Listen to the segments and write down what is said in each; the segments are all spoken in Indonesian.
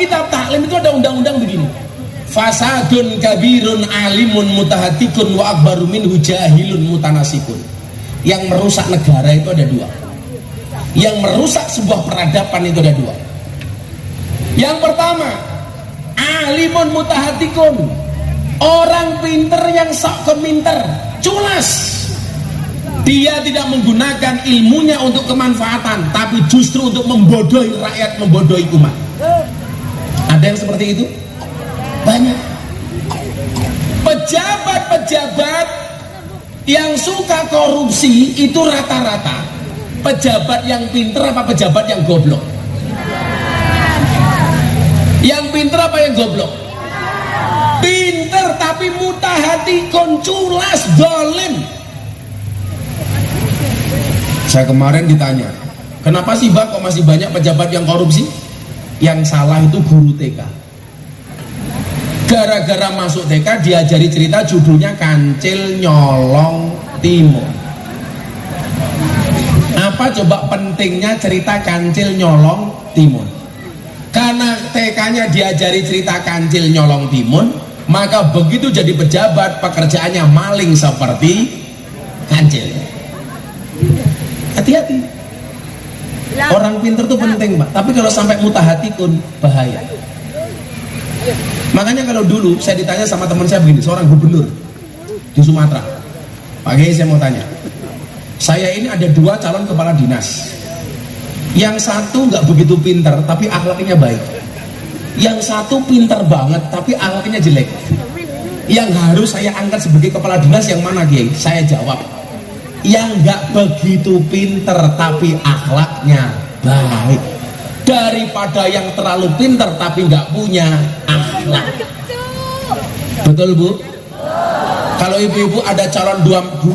kitab taklim itu ada undang-undang begini, fasadun kabirun alimun mutahatikun wa akbaru minhu jahilun mutanasikun. Yang merusak negara itu ada dua, yang merusak sebuah peradaban itu ada dua. Yang pertama, alimun mutahatikun, orang pinter yang sok keminter, culas. Dia tidak menggunakan ilmunya untuk kemanfaatan, tapi justru untuk membodohi rakyat, membodohi umat. Ada yang seperti itu? Banyak. Pejabat-pejabat yang suka korupsi itu rata-rata pejabat yang pinter apa pejabat yang goblok? Yang pinter apa yang goblok? Pinter tapi mutahatikun, culas, dolim. Saya kemarin ditanya, kenapa sih Bang kok masih banyak pejabat yang korupsi? Yang salah itu guru TK. Gara-gara masuk TK diajari cerita judulnya Kancil Nyolong Timun. Apa coba pentingnya cerita Kancil Nyolong Timun? Karena TK-nya diajari cerita Kancil Nyolong Timun, maka begitu jadi pejabat pekerjaannya maling seperti kancil. Hati-hati. Orang pinter tuh penting, Pak. Tapi kalau sampai mutahatikun bahaya. Makanya kalau dulu saya ditanya sama teman saya begini, seorang gubernur di Sumatera, Pak Kiai, saya mau tanya, saya ini ada 2 calon kepala dinas. Yang satu nggak begitu pinter tapi akhlaknya baik. Yang satu pinter banget tapi akhlaknya jelek. Yang harus saya angkat sebagai kepala dinas yang mana, Kiai? Saya jawab, yang nggak begitu pinter tapi akhlaknya baik, daripada yang terlalu pinter tapi nggak punya akhlak. Betul Bu? Kalau ibu-ibu ada calon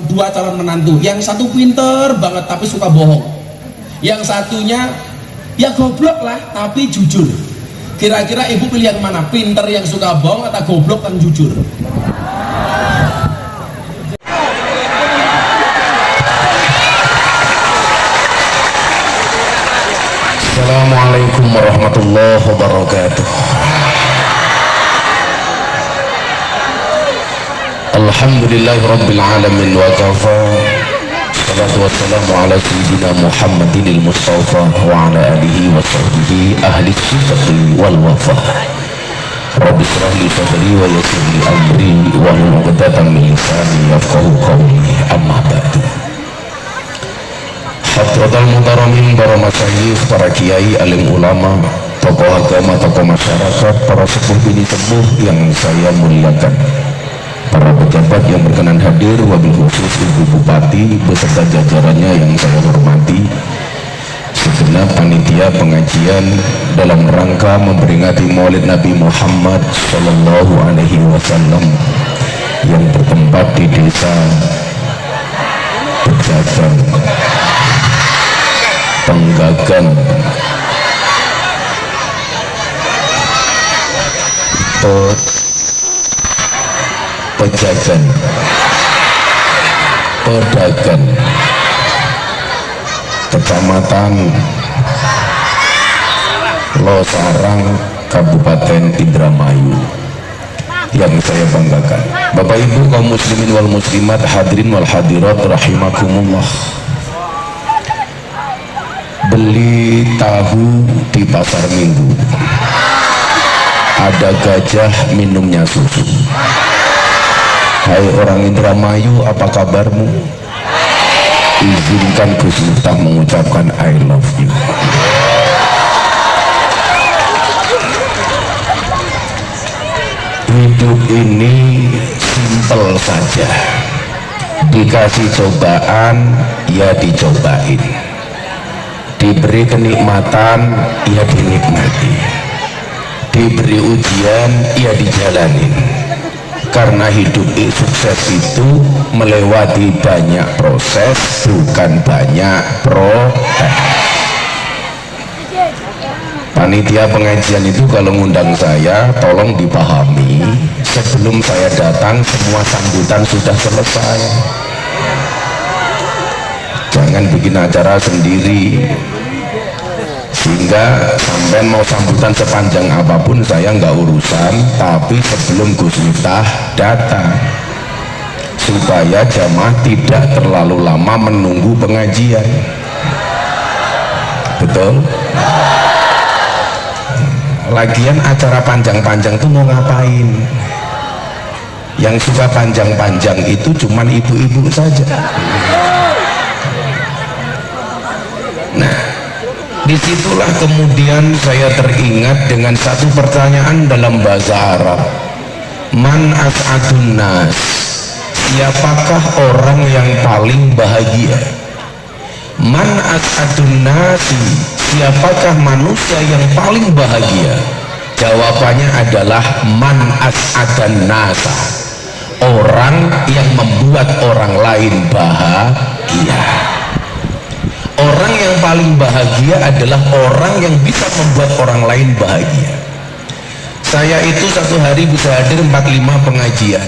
dua calon menantu, yang satu pinter banget tapi suka bohong, yang satunya ya goblok lah tapi jujur. Kira-kira ibu pilih yang mana? Pinter yang suka bohong atau goblok yang jujur? Assalamualaikum warahmatullahi wabarakatuh. Alhamdulillahi rabbil alamin wa kafa. Salatu wassalamu ala sayyidina Muhammadinil Mustafa wa ala alihi wa sahbihi ahli sifati wal wafa. Rabbi shrah li sadri wa yassir li amri wa hlul 'uqdatam min lisani yafqahu qawli. Amma ba'du. Hadratul muhtaramin, para masyayikh, para kiai, alim ulama, tokoh agama, tokoh masyarakat, para sepuh bini sepuh yang saya muliakan, para pejabat yang berkenan hadir, wabil khusus Ibu Bupati beserta jajarannya yang saya hormati, segenap panitia pengajian dalam rangka memperingati Maulid Nabi Muhammad Sallallahu Alaihi Wasallam yang bertempat di desa Pejagan, Penggagan, Pejagan, Pedagan, Kecamatan Losarang, Kabupaten Indramayu, yang saya banggakan. Bapak Ibu kaum muslimin wal muslimat, hadirin wal hadirat rahimakumullah. Beli tahu di pasar Minggu, ada gajah minumnya susu. Hai orang Indramayu, apa kabarmu? Izinkan Gus Miftah mengucapkan I love you. Hidup ini simpel saja, dikasih cobaan ya dicobain, diberi kenikmatan ya dinikmati, diberi ujian ya dijalanin. Karena hidup sukses itu melewati banyak proses, bukan banyak protes. Panitia pengajian itu kalau ngundang saya, tolong dipahami, sebelum saya datang semua sambutan sudah selesai. Jangan bikin acara sendiri. sehingga sampai mau sambutan sepanjang apapun saya nggak urusan, tapi sebelum Gus Miftah datang supaya jamaah tidak terlalu lama menunggu pengajian. Betul? Lagian acara panjang-panjang tuh mau ngapain? Yang suka panjang-panjang itu cuman ibu-ibu saja. Nah, disitulah kemudian saya teringat dengan satu pertanyaan dalam bahasa Arab. Man as'adun nas, siapakah orang yang paling bahagia? Man as'adun nasi, siapakah manusia yang paling bahagia? Jawabannya adalah man as'adan nasa, orang yang membuat orang lain bahagia. Orang yang paling bahagia adalah orang yang bisa membuat orang lain bahagia. Saya itu satu hari bisa hadir 45 pengajian.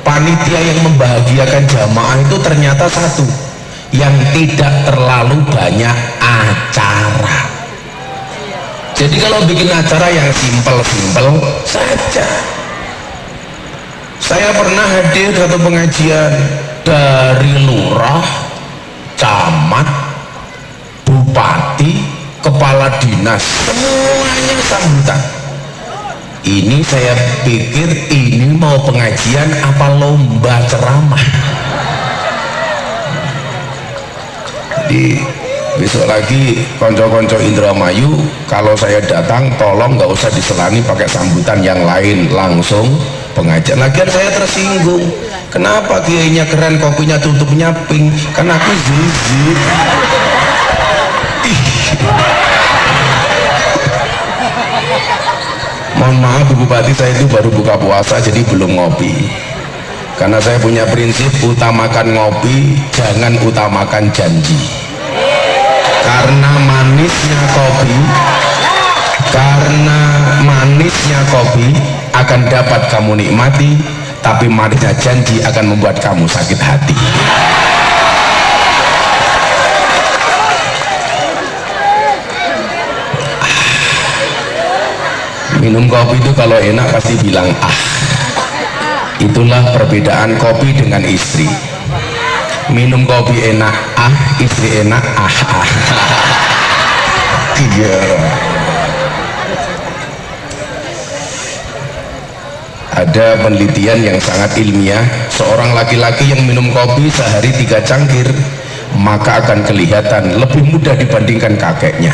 Panitia yang membahagiakan jamaah itu ternyata satu, yang tidak terlalu banyak acara. Jadi kalau bikin acara yang simpel-simpel saja. Saya pernah hadir satu pengajian dari lurah, camat, bupati, kepala dinas, semuanya sambutan. Ini saya pikir ini mau pengajian apa lomba ceramah. Jadi besok lagi konco-konco Indramayu kalau saya datang tolong nggak usah diselani pakai sambutan yang lain, langsung pengajian. Lagian saya tersinggung, kenapa kiainya keren, kopinya tutupnya pink, kan aku zizi. Mohon maaf Bu Bupati, saya itu baru buka puasa jadi belum ngopi, karena saya punya prinsip utamakan ngopi, jangan utamakan janji. Karena manisnya kopi akan dapat kamu nikmati, tapi manisnya janji akan membuat kamu sakit hati. Minum kopi itu kalau enak pasti bilang ah. Itulah perbedaan kopi dengan istri. Minum kopi enak ah, istri enak ah. Iya. Ada penelitian yang sangat ilmiah, seorang laki-laki yang minum kopi sehari 3 cangkir maka akan kelihatan lebih muda dibandingkan kakeknya.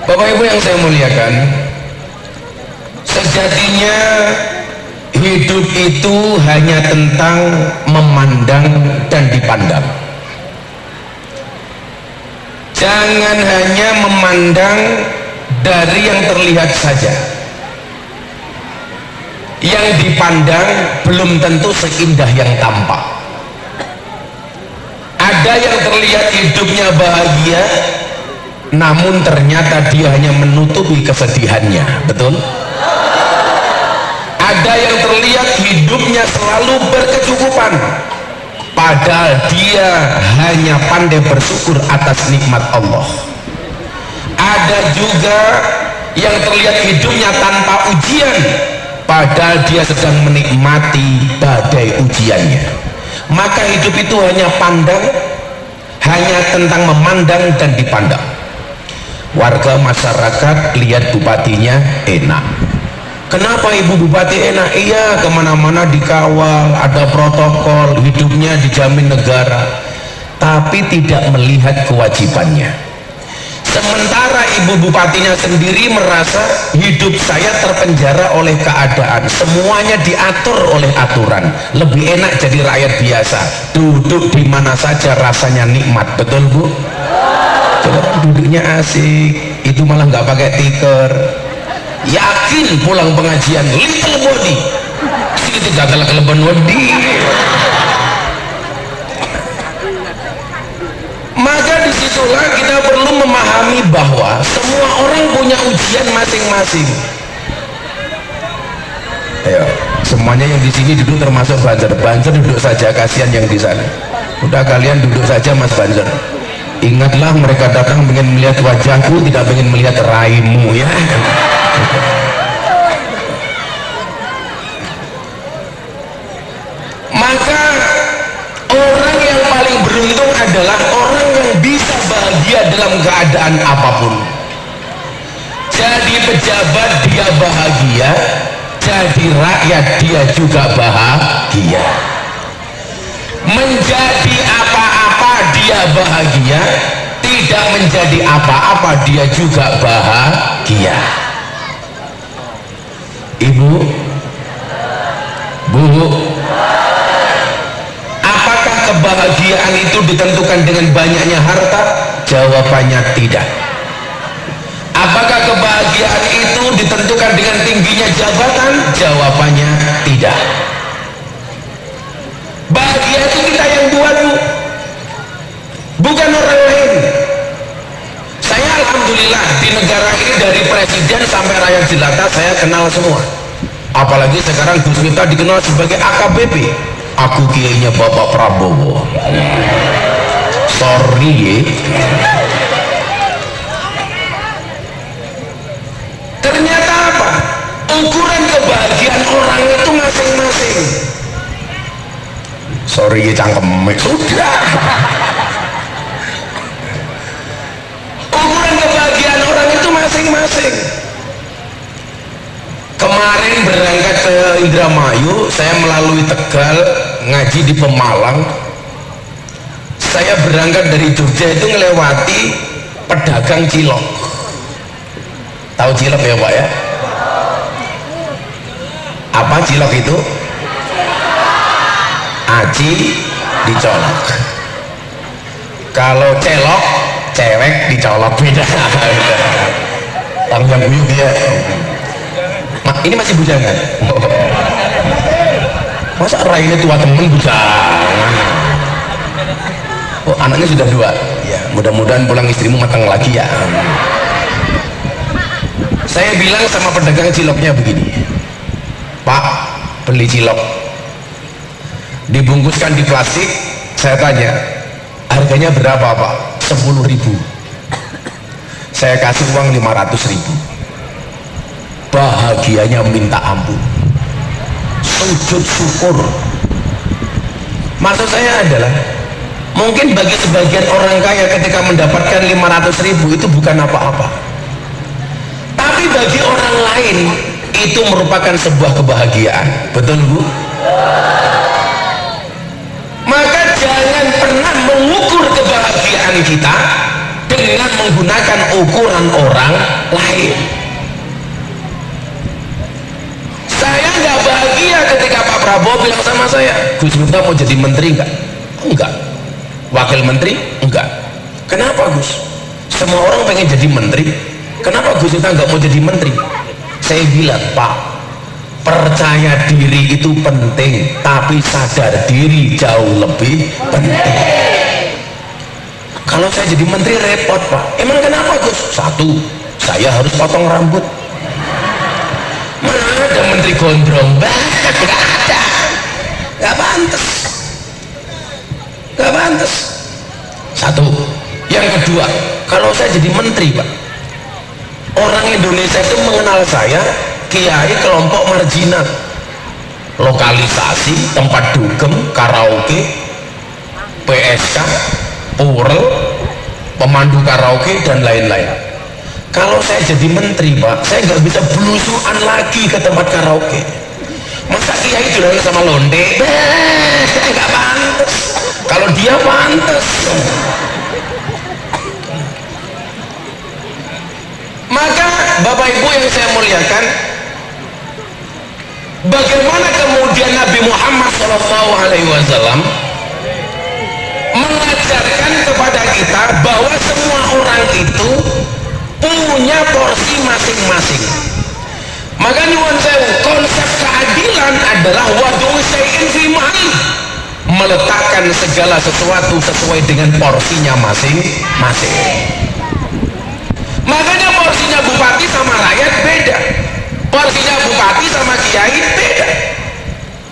Bapak Ibu yang saya muliakan, sejatinya hidup itu hanya tentang memandang dan dipandang. Jangan hanya memandang dari yang terlihat saja. Yang dipandang belum tentu seindah yang tampak. Ada yang terlihat hidupnya bahagia, namun ternyata dia hanya menutupi kesedihannya. Betul? Ada yang terlihat hidupnya selalu berkecukupan, padahal dia hanya pandai bersyukur atas nikmat Allah. Ada juga yang terlihat hidupnya tanpa ujian, padahal dia sedang menikmati badai ujiannya. Maka hidup itu hanya tentang memandang dan dipandang. Warga masyarakat lihat bupatinya enak. Kenapa Ibu Bupati enak? Iya, kemana-mana dikawal, ada protokol, hidupnya dijamin negara, tapi tidak melihat kewajibannya. Sementara Ibu Bupatinya sendiri merasa hidup saya terpenjara oleh keadaan, semuanya diatur oleh aturan, lebih enak jadi rakyat biasa, duduk di mana saja rasanya nikmat. Betul Bu? Duduknya asik, itu malah nggak pakai tikar. Yakin pulang pengajian little body itu gagal keleban wedi. Maka disitulah kita perlu memahami bahwa semua orang punya ujian masing-masing. Ayo, semuanya yang di sini duduk termasuk Banjar duduk saja, kasihan yang di sana. Udah kalian duduk saja Mas Banzer. Ingatlah mereka datang ingin melihat wajahku, tidak ingin melihat raimu ya. Maka orang yang paling beruntung adalah orang yang bisa bahagia dalam keadaan apapun. Jadi pejabat dia bahagia, jadi rakyat dia juga bahagia. Menjadi apa-apa dia bahagia, tidak menjadi apa-apa dia juga bahagia. Ibu, Bu, apakah kebahagiaan itu ditentukan dengan banyaknya harta? Jawabannya tidak. Apakah kebahagiaan itu ditentukan dengan tingginya jabatan? Jawabannya tidak. Bahagia itu kita yang buat, Bu, bukan orang lain. Saya alhamdulillah di negara ini dari presiden sampai rakyat jelata saya kenal semua. Apalagi sekarang Gus Miftah dikenal sebagai AKBP. Aku kiainya Bapak Prabowo. Sorry. Ternyata apa? Ukuran kebahagiaan orang itu masing-masing. Sorry cangkem sudah. Ukuran kebahagiaan orang itu masing-masing. Kemarin berangkat ke Indramayu, saya melalui Tegal, ngaji di Pemalang. Saya berangkat dari Jogja itu melewati pedagang cilok. Tahu cilok ya Pak ya? Apa cilok itu? Aci dicolok. Kalau celok, cewek dicolok, beda. Tanggung guyup ya. Ini masih bujangan. Masa raine tua temen bujangan? Oh, anaknya sudah 2. Ya, mudah-mudahan pulang istrimu matang lagi ya. Saya bilang sama pedagang ciloknya begini, Pak, beli cilok dibungkuskan di plastik. Saya tanya, harganya berapa Pak? 10.000. Saya kasih uang 500.000. Bahagianya minta ampun, sujud syukur. Maksud saya adalah, mungkin bagi sebagian orang kaya ketika mendapatkan 500.000 itu bukan apa-apa, tapi bagi orang lain itu merupakan sebuah kebahagiaan. Betul Bu? Maka jangan pernah mengukur kebahagiaan kita dengan menggunakan ukuran orang lain. Saya nggak bahagia ketika Pak Prabowo bilang sama saya, Gus Miftah mau jadi menteri enggak? Enggak. Wakil menteri? Enggak. Kenapa Gus? Semua orang pengen jadi menteri. Kenapa Gus Miftah nggak mau jadi menteri? Saya bilang, Pak, percaya diri itu penting, tapi sadar diri jauh lebih penting. Kalau saya jadi menteri repot Pak. Emang kenapa Gus? 1, saya harus potong rambut. Mana ada menteri gondrong? Nggak ada. Nggak pantas. Nggak pantas. 1. Yang kedua, kalau saya jadi menteri Pak, orang Indonesia itu mengenal saya kiai kelompok marginal, lokalisasi, tempat dugem, karaoke, PSK, purel, pemandu karaoke dan lain-lain. Kalau saya jadi menteri Pak, saya nggak bisa belusuan lagi ke tempat karaoke. Masa kiai jurang sama londe? Nggak pantas. Kalau dia pantas. Maka Bapak Ibu yang saya muliakan, bagaimana kemudian Nabi Muhammad SAW mengajarkan kepada kita bahwa semua orang itu punya porsi masing-masing. Maka nyuwun sewu, konsep keadilan adalah wadu syai'in fi mahalih, meletakkan segala sesuatu sesuai dengan porsinya masing-masing. Makanya porsinya bupati sama rakyat beda, porsinya bupati sama kiai beda.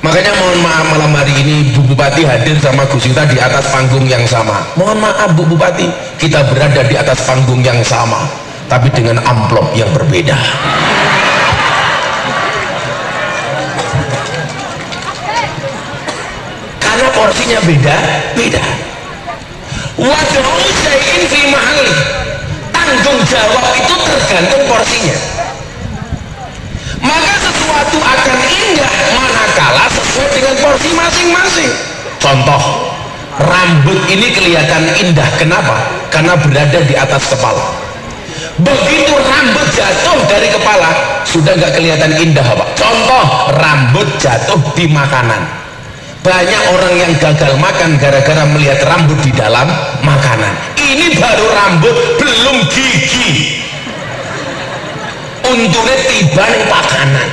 Makanya mohon maaf malam hari ini Bu Bupati hadir sama Gus Yuta di atas panggung yang sama. Mohon maaf Bu Bupati, kita berada di atas panggung yang sama tapi dengan amplop yang berbeda. Karena porsinya beda. Wad'u syai'in fi mahalli. Tanggung jawab itu tergantung porsinya. Maka sesuatu akan indah manakala sesuai dengan porsi masing-masing. Contoh, rambut ini kelihatan indah. Kenapa? Karena berada di atas kepala. Begitu rambut jatuh dari kepala, sudah nggak kelihatan indah, Pak. Contoh, rambut jatuh di makanan. Banyak orang yang gagal makan gara-gara melihat rambut di dalam makanan. Ini baru rambut, belum gigi. Untungnya tiba nih makanan.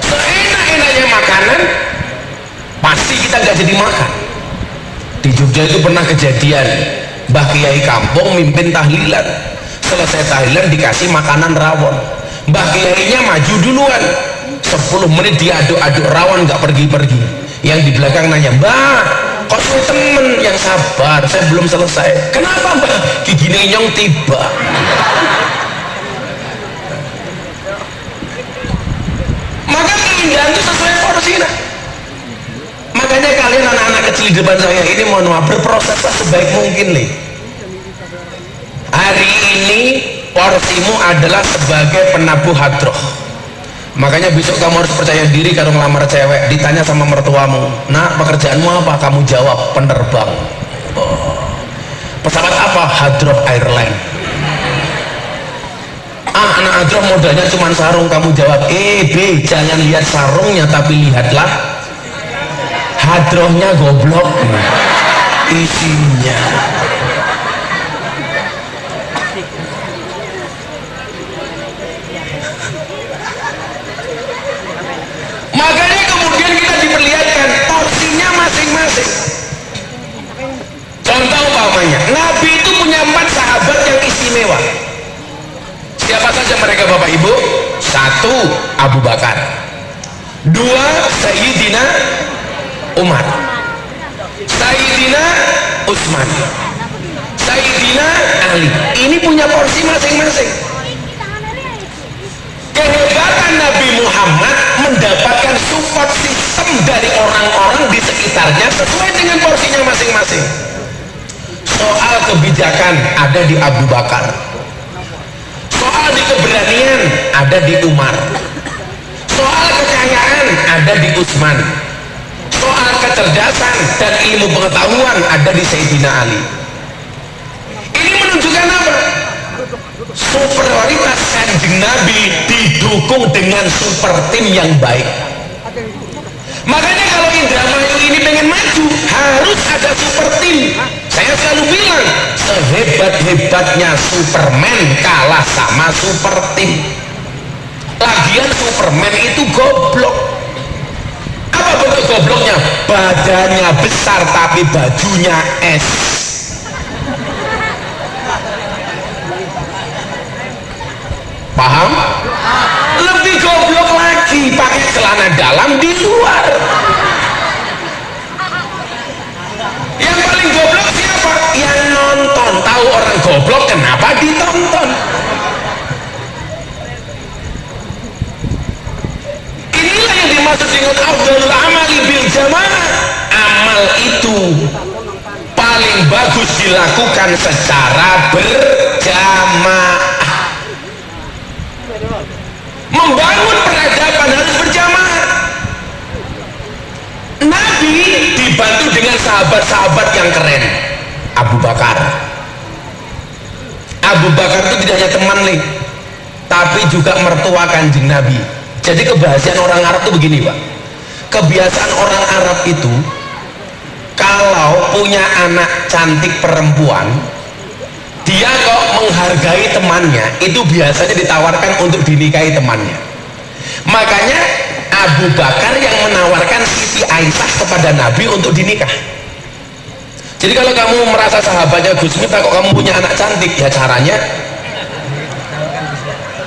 Seenak-enaknya makanan, pasti kita nggak jadi makan. Di Jogja itu pernah kejadian, Mbah Kiai kampung mimpin tahlilan. Selesai tahlilan dikasih makanan rawon. Mbah Kiainya maju duluan. 10 menit diaduk-aduk rawon nggak pergi-pergi. Yang di belakang nanya, Mbak, kok saya temen yang sabar, saya belum selesai. Kenapa Mbak? Gigi nyong tiba. Maka keindahan itu sesuai porsi. Makanya kalian anak-anak kecil di depan saya ini mohon maaf, berproseslah sebaik mungkin nih. Hari ini porsimu adalah sebagai penabuh hadroh. Makanya besok kamu harus percaya diri kalau ngelamar cewek, ditanya sama mertuamu, nak pekerjaanmu apa? Kamu jawab penerbang. Pesawat apa? Hadroh Airline. Anak hadroh modalnya cuma sarung, kamu jawab B, jangan lihat sarungnya tapi lihatlah hadrohnya, goblok isinya. Makanya kemudian kita diperlihatkan porsinya masing-masing. Contoh umpamanya, Nabi itu punya 4 sahabat yang istimewa. Siapa saja mereka Bapak Ibu? 1. Abu Bakar. 2. Sayyidina Umar. Sayyidina Utsman. Sayyidina Ali. Ini punya porsi masing-masing. Kehebatan Nabi Muhammad mendapatkan support sistem dari orang-orang di sekitarnya sesuai dengan porsinya masing-masing. Soal kebijakan ada di Abu Bakar, soal di keberanian ada di Umar, soal kekayaan ada di Utsman, soal kecerdasan dan ilmu pengetahuan ada di Sayyidina Ali. Ini menunjukkan apa? Superioritas Kanjeng Nabi didukung dengan super tim yang baik. Makanya kalau Indramayu ini pengen maju harus ada super tim. Saya selalu bilang, sehebat-hebatnya Superman kalah sama super tim. Lagian Superman itu goblok. Apa bentuk gobloknya? Badannya besar tapi bajunya es. Paham? Lebih goblok lagi, pakai celana dalam di luar. Yang paling goblok siapa? Yang nonton. Tahu orang goblok kenapa ditonton? Inilah yang dimaksud dengan afdhalul amali bil jamaah. Amal itu paling bagus dilakukan secara berjamaah. Membangun peradaban harus berjamaah. Nabi dibantu dengan sahabat-sahabat yang keren. Abu Bakar. Abu Bakar itu tidak hanya teman nih, tapi juga mertua Kanjeng Nabi. Jadi kebiasaan orang Arab itu begini Pak. Kebiasaan orang Arab itu kalau punya anak cantik perempuan, dia kok menghargai temannya, itu biasanya ditawarkan untuk dinikahi temannya. Makanya Abu Bakar yang menawarkan Siti Aisyah kepada Nabi untuk dinikah. Jadi kalau kamu merasa sahabatnya Gus Miftah kok kamu punya anak cantik, ya caranya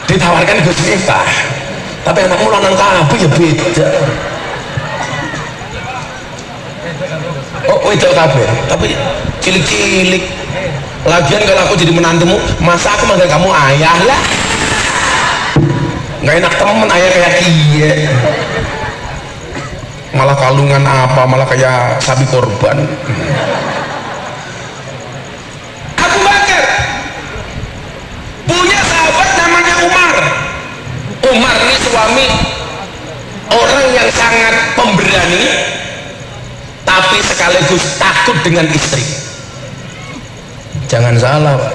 ditawarkan Gus Miftah. Tapi anakmu lanang kabeh ya beda. Oh wedok kabeh, tapi cilik-cilik. Lagian kalau aku jadi menantumu, masa aku manggil kamu ayah lah? Nggak enak temen ayah kayak kie. Malah kalungan apa, malah kayak sapi korban. Abu Bakar punya sahabat namanya Umar. Umar ini suami orang yang sangat pemberani, tapi sekaligus takut dengan istri. Jangan salah Pak,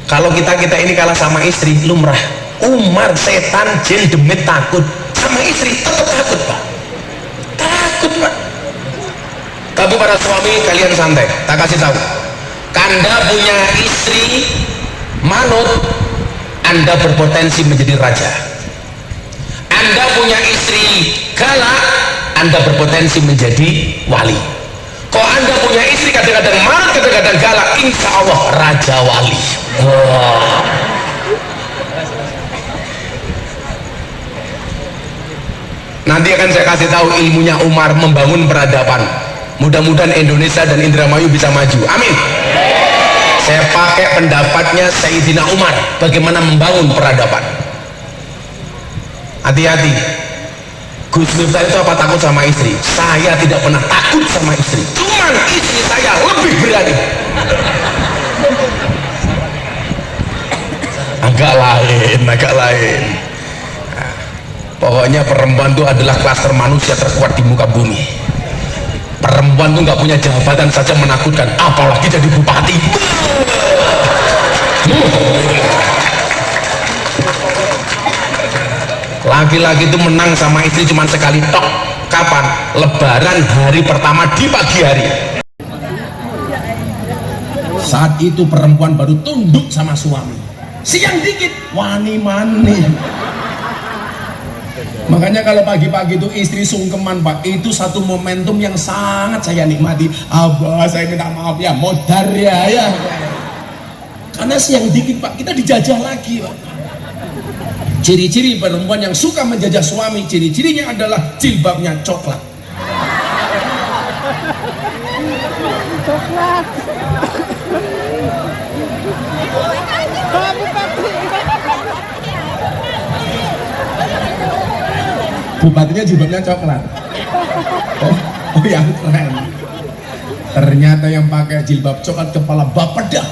kalau kita ini kalah sama istri lumrah. Umar setan jin demit takut sama istri, tetap takut Pak, takut Pak. Tapi para suami kalian santai, tak kasih tahu, Anda punya istri manut, Anda berpotensi menjadi raja. Anda punya istri galak, Anda berpotensi menjadi wali. Kalau Anda punya istri kadang-kadang marah, kadang-kadang galak, insya Allah raja wali. Nanti akan saya kasih tahu ilmunya Umar membangun peradaban. Mudah-mudahan Indonesia dan Indramayu bisa maju, amin. Saya pakai pendapatnya Sayyidina Umar bagaimana membangun peradaban. Hati-hati, Gus Miftah itu apa takut sama istri? Saya tidak pernah takut sama istri, cuman istri saya lebih berani. Agak lain. Nah, pokoknya perempuan itu adalah klaster manusia terkuat di muka bumi. Perempuan itu nggak punya jabatan saja menakutkan, apalagi jadi bupati. Laki-laki itu menang sama istri cuma sekali tok. Kapan? Lebaran hari pertama di pagi hari. Saat itu perempuan baru tunduk sama suami. Siang dikit wani mani. Makanya kalau pagi-pagi itu istri sungkeman Pak, itu satu momentum yang sangat saya nikmati. Abah saya minta maaf ya, modar ya. Karena siang dikit Pak, kita dijajah lagi Pak. Ciri-ciri perempuan yang suka menjajah suami, ciri-cirinya adalah jilbabnya coklat. Bupatinya jilbabnya coklat. Oh yang keren. Ternyata yang pakai jilbab coklat kepala bapedah.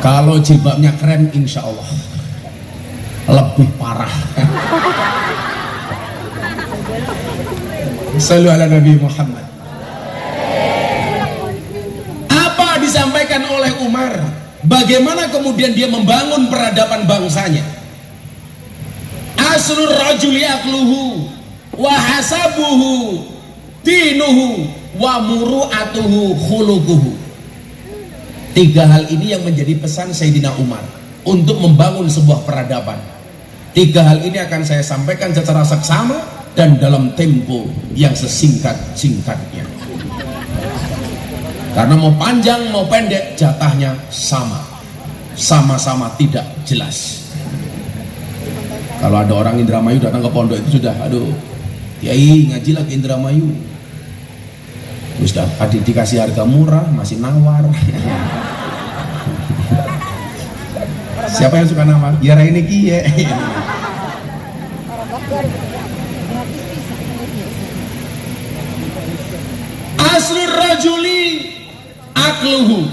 Kalau jilbabnya keren, insya Allah lebih parah. Sallu ala Nabi Muhammad. Apa disampaikan oleh Umar? Bagaimana kemudian dia membangun peradaban bangsanya? Asrul rajuli akluhu wa hasabuhu dinuhu wa muru'atuhu khuluquhu. Tiga hal ini yang menjadi pesan Sayyidina Umar untuk membangun sebuah peradaban. Tiga hal ini akan saya sampaikan secara seksama dan dalam tempo yang sesingkat-singkatnya. Karena mau panjang mau pendek jatahnya sama-sama tidak jelas. Kalau ada orang Indramayu datang ke pondok itu sudah, aduh, Kiai ngaji lagi Indramayu. Sudah adik dikasih harga murah masih nawar. Siapa yang suka nawar? Ya ini Kiai. Aslur rajuli akluhu.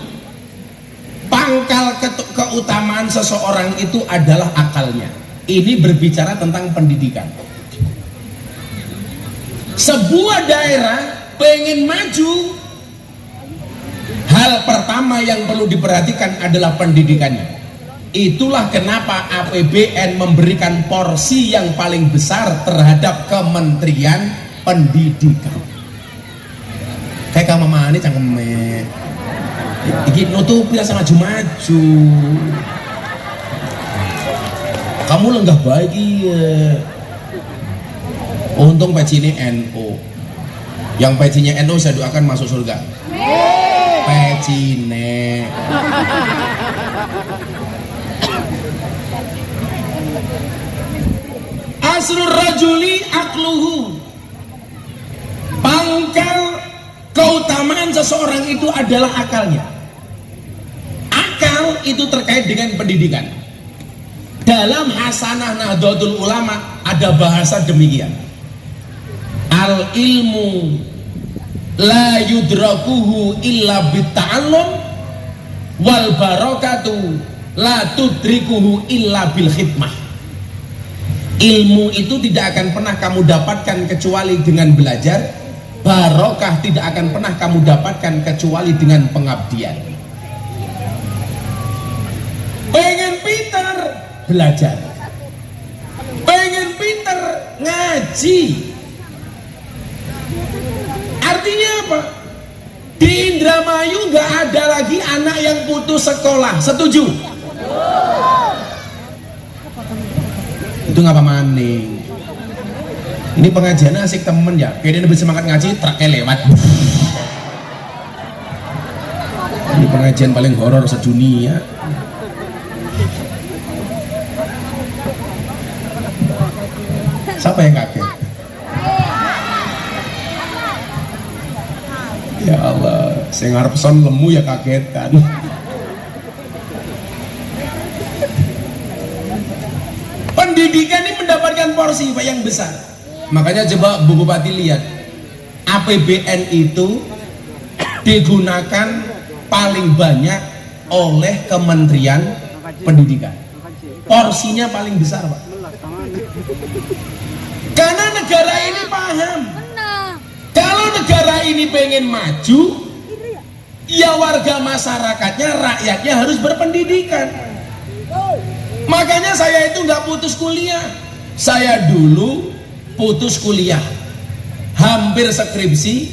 Pangkal keutamaan seseorang itu adalah akalnya. Ini berbicara tentang pendidikan. Sebuah daerah pengen maju, hal pertama yang perlu diperhatikan adalah pendidikannya. Itulah kenapa APBN memberikan porsi yang paling besar terhadap Kementerian Pendidikan. Kayak kamu mana cangkeme iki nutupi sama maju-maju. Kamu lenggah baik iya. Untung pecinya NU. Yang pecinya NU saya doakan masuk surga. Pecine. Asrul rajuli akluhu. seseorang itu adalah akalnya. Akal itu terkait dengan pendidikan. Dalam Hasanah Nahdlatul Ulama ada bahasa demikian, al ilmu la yudrakuhu illa bitta'allum wal barakatu la tudrikuhu illa bil khidmah. Ilmu itu tidak akan pernah kamu dapatkan kecuali dengan belajar, barokah tidak akan pernah kamu dapatkan kecuali dengan pengabdian. Pengen pinter, belajar. Pengen pinter, ngaji. Artinya apa? Di Indramayu nggak ada lagi anak yang putus sekolah. Setuju? Itu ngapa maning? Ini pengajiannya asik temen ya. Kayaknya lebih semangat ngaji, truknya lewat. Ini pengajian paling horor sedunia. Siapa yang kaget? Ya Allah, saya ngarep son lemu ya kaget kan. Pendidikan ini mendapatkan porsi yang besar. Makanya coba Bu Bupati lihat, APBN itu digunakan paling banyak oleh Kementerian Pendidikan. Porsinya paling besar, Pak. Karena negara ini paham, kalau negara ini pengen maju, ya warga masyarakatnya, rakyatnya harus berpendidikan. Makanya saya itu nggak putus kuliah. Saya dulu putus kuliah, hampir skripsi,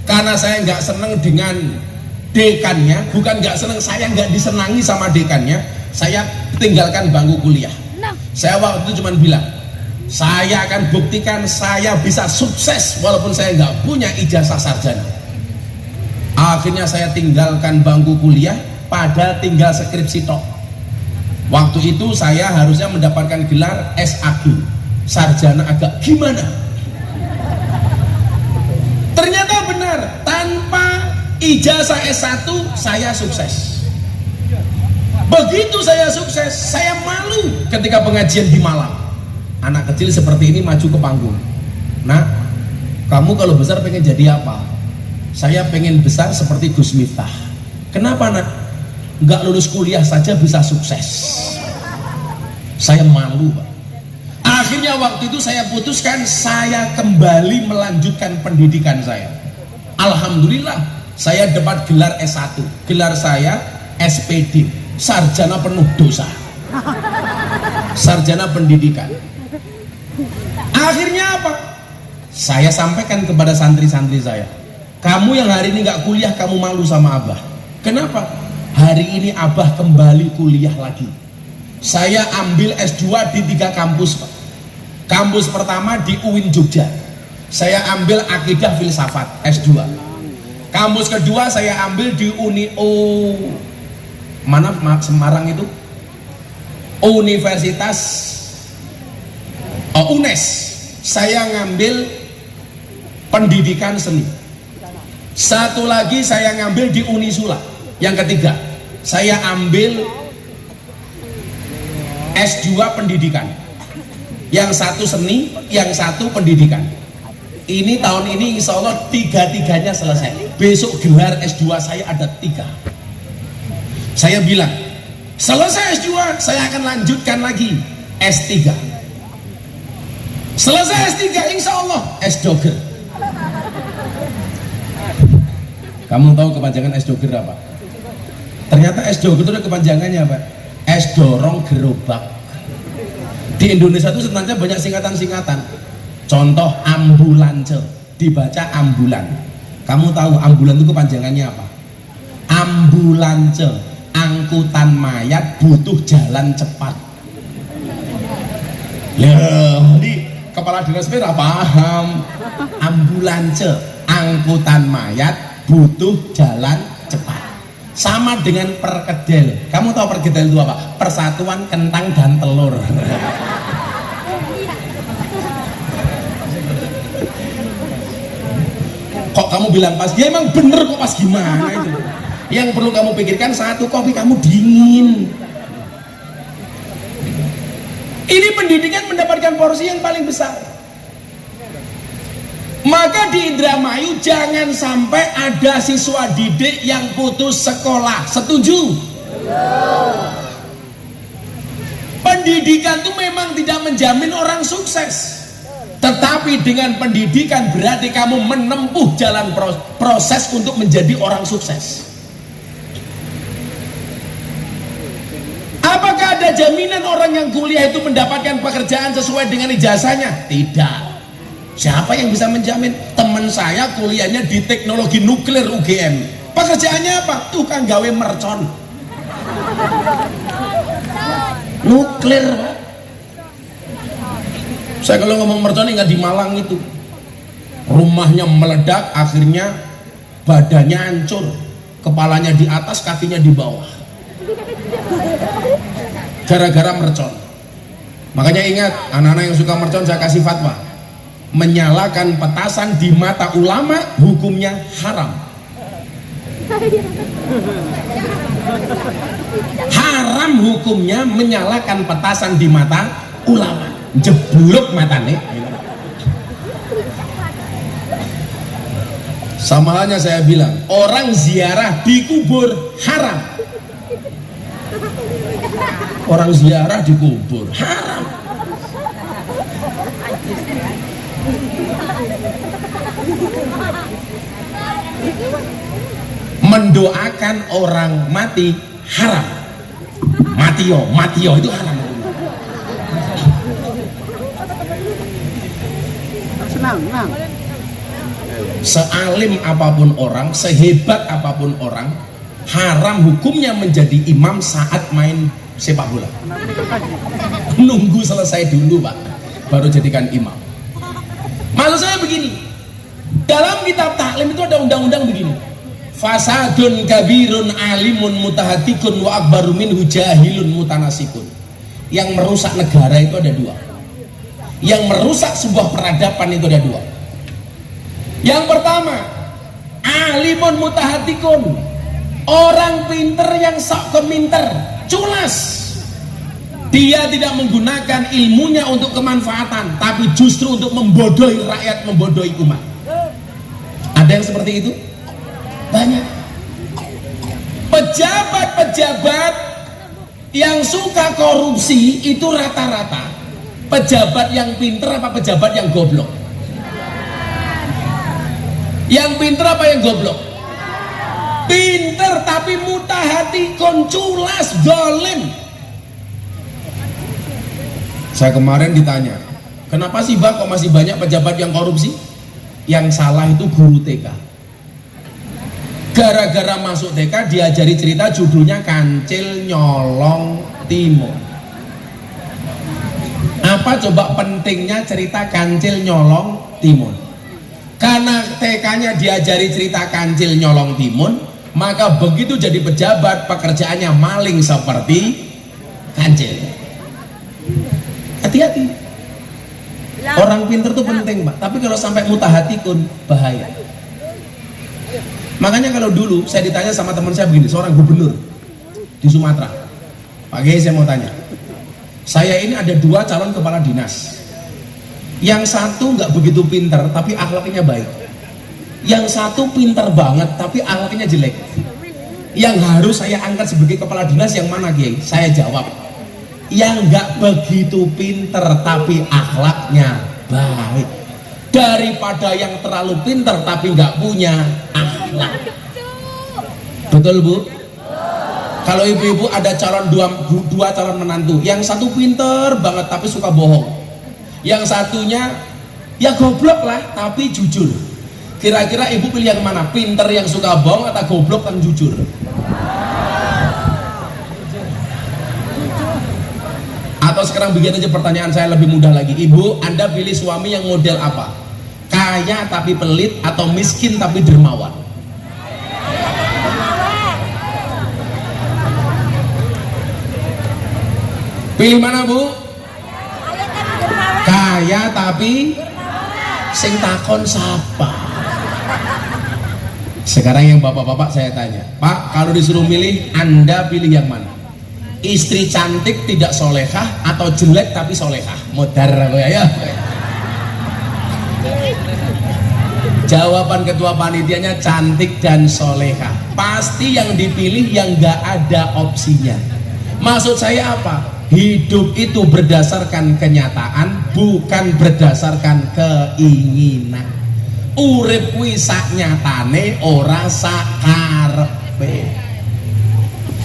karena saya nggak seneng dengan dekannya. Bukan nggak seneng, saya nggak disenangi sama dekannya. Saya tinggalkan bangku kuliah. Saya waktu itu cuma bilang, saya akan buktikan saya bisa sukses walaupun saya nggak punya ijazah sarjana. Akhirnya saya tinggalkan bangku kuliah, padahal tinggal skripsi tok. Waktu itu saya harusnya mendapatkan gelar SAG, sarjana agak gimana. Ternyata benar, tanpa ijazah S1 saya sukses. Begitu saya sukses, saya malu ketika pengajian di Malang. Anak kecil seperti ini maju ke panggung. Nah, kamu kalau besar pengen jadi apa? Saya pengen besar seperti Gus Miftah. Kenapa, nak? Nggak lulus kuliah saja bisa sukses. Saya malu, Pak. Akhirnya waktu itu saya putuskan saya kembali melanjutkan pendidikan saya. Alhamdulillah saya dapat gelar S1. Gelar saya SPD, sarjana penuh dosa. Sarjana pendidikan. Akhirnya apa? Saya sampaikan kepada santri-santri saya, kamu yang hari ini nggak kuliah, kamu malu sama Abah. Kenapa? Hari ini Abah kembali kuliah lagi. Saya ambil S2 di 3 kampus, Pak. Kampus pertama di UIN Jogja, saya ambil akidah filsafat S2. Kampus kedua saya ambil di Semarang itu, Universitas UNES. Saya ngambil pendidikan seni. Satu lagi saya ngambil di Unisula. Yang ketiga saya ambil S2 pendidikan. Yang satu seni, yang satu pendidikan. Ini tahun ini insya Allah 3-3-nya selesai. Besok gelar S2 saya ada 3. Saya bilang, selesai S2 saya akan lanjutkan lagi S3. Selesai S3 insya Allah S-Dogger. Kamu tahu kepanjangan S-Dogger apa? Ternyata S-Dogger itu ada kepanjangannya, Pak. S dorong gerobak. Di Indonesia itu sebenarnya banyak singkatan-singkatan. Contoh ambulance, dibaca ambulan. Kamu tahu ambulan itu kepanjangannya apa? Ambulance, angkutan mayat butuh jalan cepat. Di kepala dinas sepeda paham. Ambulance, angkutan mayat butuh jalan cepat. Sama dengan perkedel. Kamu tahu perkedel itu apa? Persatuan kentang dan telur. Kok kamu kamu bilang pas, ya emang bener kok, pas gimana itu. Yang perlu kamu pikirkan, satu, kopi kamu dingin. Ini pendidikan mendapatkan porsi yang paling besar. Maka di Indramayu jangan sampai ada siswa didik yang putus sekolah. Setuju? Pendidikan itu memang tidak menjamin orang sukses. Tetapi dengan pendidikan berarti kamu menempuh jalan proses untuk menjadi orang sukses. Apakah ada jaminan orang yang kuliah itu mendapatkan pekerjaan sesuai dengan ijazahnya? Tidak. Siapa yang bisa menjamin? Teman saya kuliahnya di teknologi nuklir UGM. Pekerjaannya apa? Tukang gawe mercon. Nuklir. Saya kalau ngomong mercon ingat di Malang itu. Rumahnya meledak, akhirnya badannya hancur. Kepalanya di atas, kakinya di bawah. Gara-gara mercon. Makanya ingat, anak-anak yang suka mercon saya kasih fatwa, menyalakan petasan di mata ulama hukumnya haram. Haram hukumnya menyalakan petasan di mata ulama, jeblok matane. Sama halnya saya bilang, orang ziarah di kubur haram. Orang ziarah di kubur haram. Mendoakan orang mati haram. Matio itu haram. Senang. Sealim apapun orang, sehebat apapun orang, haram hukumnya menjadi imam saat main sepak bola. Nunggu selesai dulu Pak, baru jadikan imam. Maksud saya begini, dalam kitab taklim itu ada undang-undang begini, fasadun kabirun alimun mutahatikun wa akbaru minhu jahilun mutanasikun. Yang merusak negara itu ada dua, yang merusak sebuah peradaban itu ada dua. Yang pertama, alimun mutahatikun, orang pinter yang sok keminter, culas. Dia tidak menggunakan ilmunya untuk kemanfaatan, tapi justru untuk membodohi rakyat, membodohi umat. Ada yang seperti itu? Banyak. Pejabat-pejabat yang suka korupsi itu rata-rata pejabat yang pinter apa pejabat yang goblok? Yang pinter apa yang goblok? Pinter tapi mutahatikun, culas, dolim. Saya kemarin ditanya, kenapa sih Bang kok masih banyak pejabat yang korupsi? Yang salah itu guru TK. Gara-gara masuk TK diajari cerita judulnya Kancil Nyolong Timun. Apa coba pentingnya cerita Kancil Nyolong Timun? Karena TK-nya diajari cerita Kancil Nyolong Timun, maka begitu jadi pejabat pekerjaannya maling seperti kancil. Hati-hati. Orang pinter tuh penting Pak, tapi kalau sampai mutahatikun bahaya. Makanya kalau dulu saya ditanya sama teman saya begini, seorang gubernur di Sumatera, Pak Kiai saya mau tanya, saya ini ada dua calon kepala dinas, yang satu nggak begitu pinter tapi akhlaknya baik, yang satu pinter banget tapi akhlaknya jelek. Yang harus saya angkat sebagai kepala dinas yang mana Kiai? Saya jawab, yang nggak begitu pinter tapi akhlaknya baik, daripada yang terlalu pinter tapi nggak punya akhlak. Betul Bu? Kalau ibu-ibu ada dua calon menantu, yang satu pinter banget tapi suka bohong, yang satunya ya goblok lah tapi jujur. Kira-kira ibu pilih yang mana? Pinter yang suka bohong atau goblok yang jujur? Atau sekarang begini aja pertanyaan saya lebih mudah lagi, ibu, Anda pilih suami yang model apa? Kaya tapi pelit atau miskin tapi dermawan? Pilih mana Bu? Kaya tapi sing takon sapa? Sekarang yang bapak-bapak saya tanya, Pak, kalau disuruh milih, Anda pilih yang mana? Istri cantik tidak solehah atau jelek tapi solehah? Modar ya. Jawaban ketua panitianya cantik dan solehah. Pasti yang dipilih yang gak ada opsinya. Maksud saya apa? Hidup itu berdasarkan kenyataan, bukan berdasarkan keinginan. Urip kuwi sak nyatane, ora sak karepe.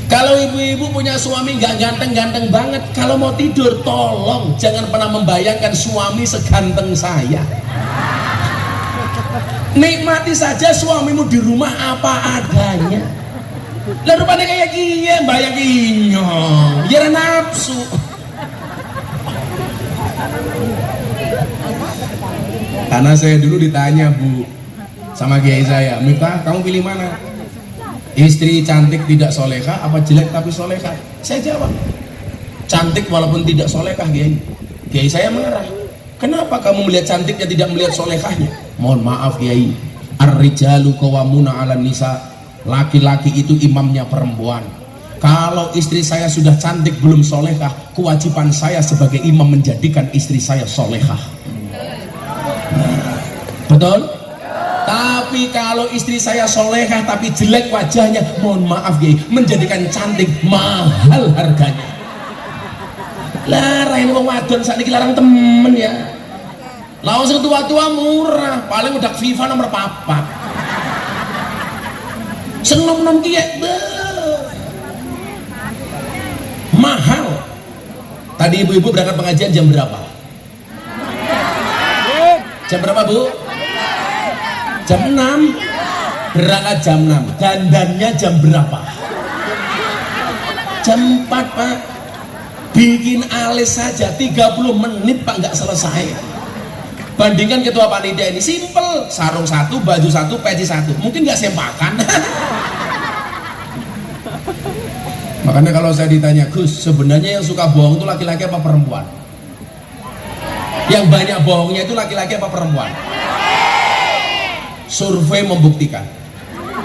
Kalau ibu-ibu punya suami nggak ganteng-ganteng banget, kalau mau tidur tolong jangan pernah membayangkan suami seganteng saya. Nikmati saja suamimu di rumah apa adanya. Lah rupanya kayak gini, bayang inyong, ya nafsu. Karena saya dulu ditanya Bu sama kiai saya, Miftah kamu pilih mana? Istri cantik tidak solehah apa jelek tapi solehah? Saya jawab, cantik walaupun tidak solehah kiai. Kiai saya marah. Kenapa kamu melihat cantiknya tidak melihat solehahnya? Mohon maaf kiai, ar-rijalu qawwamuna 'alan nisa. Laki-laki itu imamnya perempuan. Kalau istri saya sudah cantik belum solehah, kewajiban saya sebagai imam menjadikan istri saya solehah. Betul? Tapi kalau istri saya solehah tapi jelek wajahnya, mohon maaf ya, menjadikan cantik mahal harganya. Lah rain wong wadon sakniki larang temen ya. Langsung tua-tua murah, paling udah FIFA nomor 4. Senom-nom kiye mahal. Tadi ibu-ibu berangkat pengajian jam berapa? Jam berapa Bu? Jam 6. Berangkat jam 6. Dandannya jam berapa? Jam 4 Pak. Bikin alis saja 30 menit Pak nggak selesai. Bandingkan ketua panitia ini simple, sarung satu, baju satu, peci satu, mungkin nggak sempakan. Makanya kalau saya ditanya, Gus, sebenarnya yang suka bohong itu laki-laki apa perempuan? Yang banyak bohongnya itu laki-laki apa perempuan? Survei membuktikan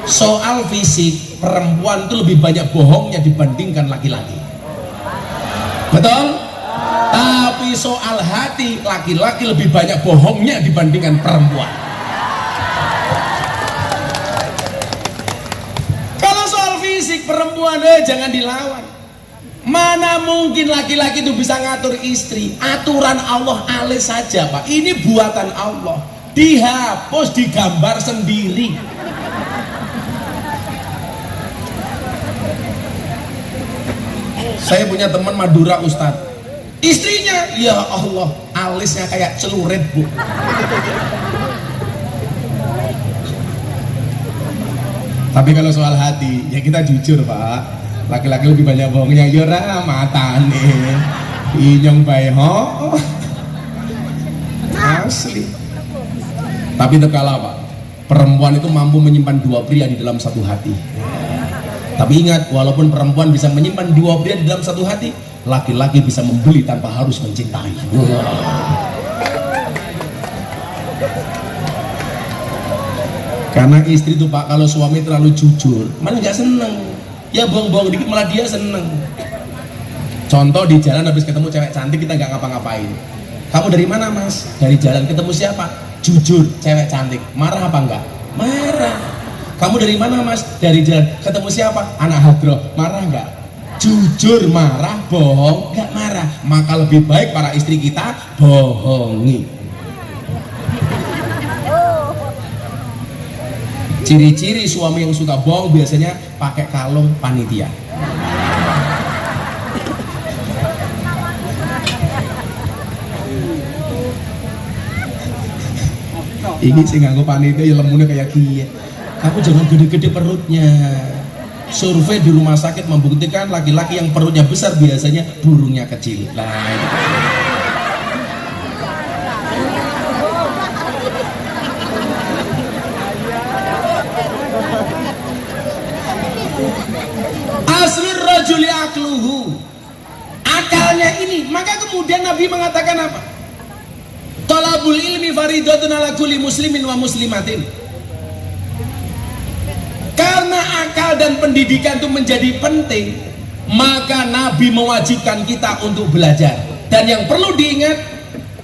soal fisik perempuan itu lebih banyak bohongnya dibandingkan laki-laki. Betul? Tapi soal hati laki-laki lebih banyak bohongnya dibandingkan perempuan. Kalau soal fisik perempuan jangan dilawan. Mana mungkin laki-laki itu bisa ngatur istri? Aturan Allah alis saja Pak. Ini buatan Allah, dihapus, digambar sendiri. Saya punya teman Madura Ustadz, istrinya ya Allah alisnya kayak celurit Bu. Tapi kalau soal hati ya kita jujur Pak, laki-laki lebih banyak bohongnya. Yora matane inyong bae ho asli. Tapi terkala Pak, perempuan itu mampu menyimpan dua pria di dalam satu hati. Tapi ingat, walaupun perempuan bisa menyimpan dua pria di dalam satu hati, laki-laki bisa membeli tanpa harus mencintai. Karena istri itu Pak, kalau suami terlalu jujur malah nggak seneng. Ya bohong-bohong dikit malah dia seneng. Contoh di jalan habis ketemu cewek cantik kita nggak ngapa-ngapain. Kamu dari mana Mas? Dari jalan. Ketemu siapa? Jujur, cewek cantik. Marah apa enggak? Marah. Kamu dari mana Mas? Dari jalan. Ketemu siapa? Anak hadroh. Marah enggak? Jujur marah, bohong enggak marah. Maka lebih baik para istri kita bohongi. Ciri-ciri suami yang suka bohong biasanya pakai kalung panitia. Ini sih nganggo panitia ya lemune kayak gini. Aku jangan gede-gede perutnya. Survei di rumah sakit membuktikan laki-laki yang perutnya besar biasanya burungnya kecil. Nah, aslur rajuli akluhu, akalnya ini. Maka kemudian Nabi mengatakan apa? Talabul ilmi faridatun ala kulli muslimin wa muslimatin. Karena akal dan pendidikan itu menjadi penting, maka Nabi mewajibkan kita untuk belajar. Dan yang perlu diingat,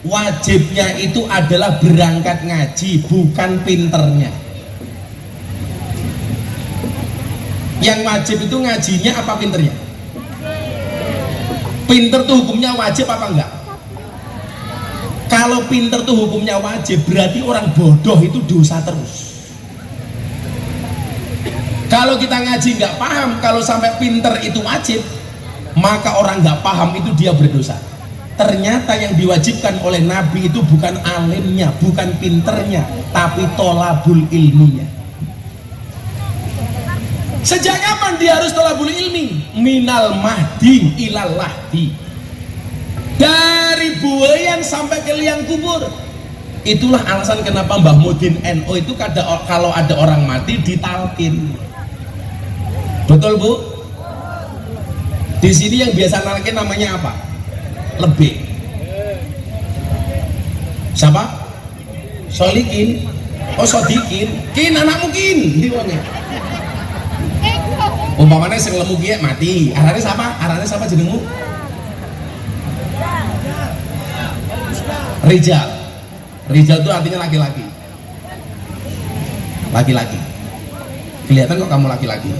wajibnya itu adalah berangkat ngaji, bukan pinternya. Yang wajib itu ngajinya apa pinternya? Pinter tuh hukumnya wajib apa enggak? Kalau pinter tuh hukumnya wajib, berarti orang bodoh itu dosa terus. Kalau kita ngaji nggak paham, kalau sampai pinter itu wajib, maka orang nggak paham itu dia berdosa. Ternyata yang diwajibkan oleh Nabi itu bukan alimnya, bukan pinternya, tapi tolabul ilminya. Sejak kapan dia harus tolabul ilmi? Minal mahdi ilal lahdi. Dari buayan sampai ke liang kubur. Itulah alasan kenapa Mbah Mudin NU itu kalau ada orang mati ditalkin. Betul Bu? Di sini yang biasa nalkin namanya apa? Lebih. Siapa? Solikin. Oh Sodikin. Kin anakmu kin. Di wonge. Umpamanya sing lemu kiye mati. Arane siapa? Arane siapa jenengmu? Rijal. Rijal itu artinya laki-laki. Laki-laki. Kelihatan kok kamu laki-laki.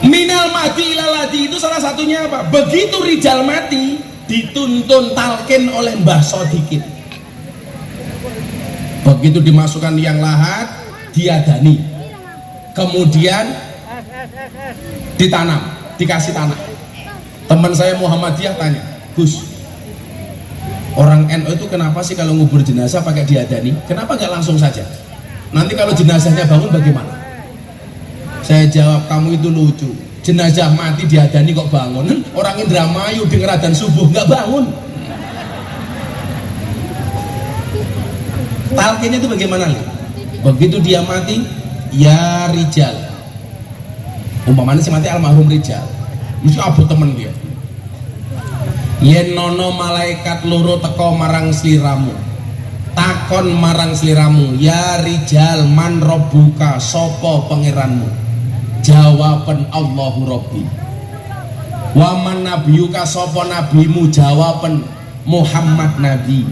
Minal mati ilaladi itu salah satunya apa? Begitu Rijal mati, dituntun talqin oleh Mbah Sodikin. Begitu dimasukkan liang lahat, diadani, kemudian ditanam, dikasih tanah. Teman saya Muhammadiyah tanya, Gus, orang NU itu kenapa sih kalau ngubur jenazah pakai diadani? Kenapa nggak langsung saja? Nanti kalau jenazahnya bangun bagaimana? Saya jawab, kamu itu lucu. Jenazah mati diadani kok bangun? Orang Indramayu denger adzan subuh nggak bangun. Talqinnya itu bagaimana? Begitu dia mati, ya Rijal. Umpamanya si mati almarhum Rijal, mesti abot temen dia. Yen nono malaikat loro teko marang sliramu, takon marang sliramu, ya Rijal man robbuka, sopo pangeranmu? Jawaban Allahu Rabbi. Wa man nabiyuka, sopo nabimu? Jawaban Muhammad Nabi.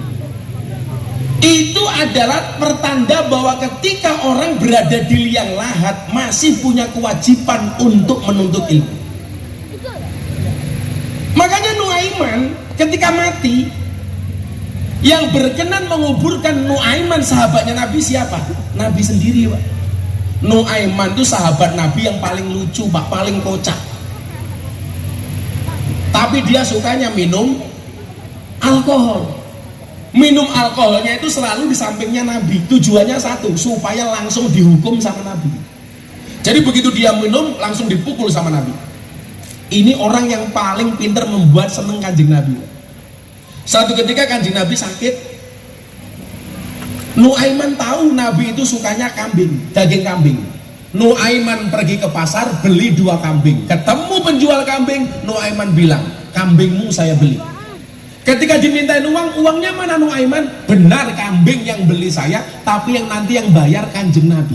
Itu adalah pertanda bahwa ketika orang berada di liang lahat masih punya kewajiban untuk menuntut ilmu. Makanya Nuaiman ketika mati, yang berkenan menguburkan Nuaiman sahabatnya Nabi siapa? Nabi sendiri Pak. Nuaiman itu sahabat Nabi yang paling lucu Pak, paling kocak. Tapi dia sukanya minum alkohol. Minum alkoholnya itu selalu di sampingnya Nabi. Tujuannya satu, supaya langsung dihukum sama Nabi. Jadi begitu dia minum langsung dipukul sama Nabi. Ini orang yang paling pintar membuat seneng Kanjeng Nabi. Satu ketika Kanjeng Nabi sakit, Nuaiman tahu Nabi itu sukanya kambing, daging kambing. Nuaiman pergi ke pasar beli 2 kambing. Ketemu penjual kambing, Nuaiman bilang, kambingmu saya beli. Ketika dimintain uang, uangnya mana Nuaiman? Benar kambing yang beli saya, tapi yang nanti yang bayar Kanjeng Nabi.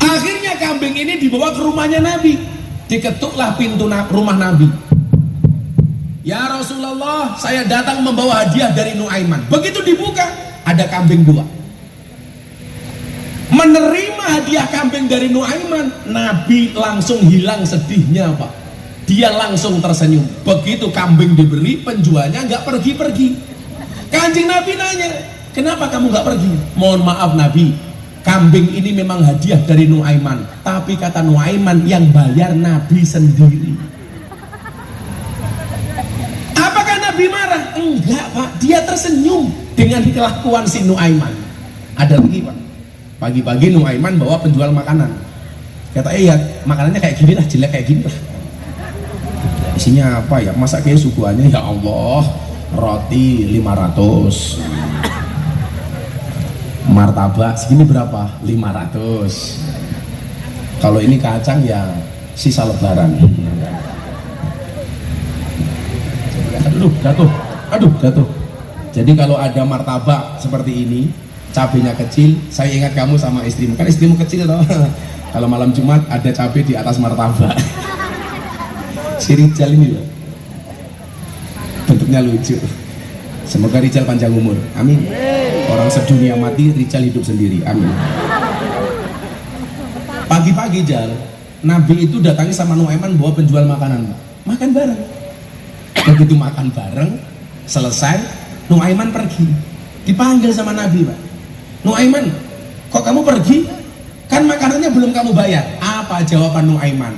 Akhirnya kambing ini dibawa ke rumahnya Nabi. Diketuklah pintu rumah Nabi. Ya Rasulullah, saya datang membawa hadiah dari Nuaiman. Begitu dibuka, ada kambing 2. Menerima hadiah kambing dari Nuaiman, Nabi langsung hilang sedihnya Pak. Dia langsung tersenyum. Begitu kambing diberi, penjualnya nggak pergi-pergi. Kanjeng Nabi nanya, kenapa kamu nggak pergi? Mohon maaf Nabi, kambing ini memang hadiah dari Nuaiman, tapi kata Nuaiman yang bayar Nabi sendiri. Apakah Nabi marah? Enggak Pak, dia tersenyum dengan kelakuan si Nuaiman. Ada lagi Pak, pagi-pagi Nuaiman bawa penjual makanan. Kata ya makanannya kayak gini lah, jelek kayak gini lah. Isinya apa ya? Masa kayak suguhannya ya Allah, roti 500, martabak segini berapa? 500. Kalau ini kacang ya sisa lebaran. Aduh jatuh. Jadi kalau ada martabak seperti ini, cabenya kecil, saya ingat kamu sama istrimu, kan istrimu kecil toh. Kalau malam Jumat ada cabai di atas martabak. Si Rijal ini loh, bentuknya lucu. Semoga Rijal panjang umur, amin. Orang sedunia mati, Rijal hidup sendiri, amin. Pagi-pagi Jal, Nabi itu datangi sama Nuaiman bawa penjual makanan, makan bareng. Begitu makan bareng, selesai, Nuaiman pergi. Dipanggil sama Nabi, Pak. Nuaiman, kok kamu pergi? Kan makanannya belum kamu bayar. Apa jawaban Nuaiman?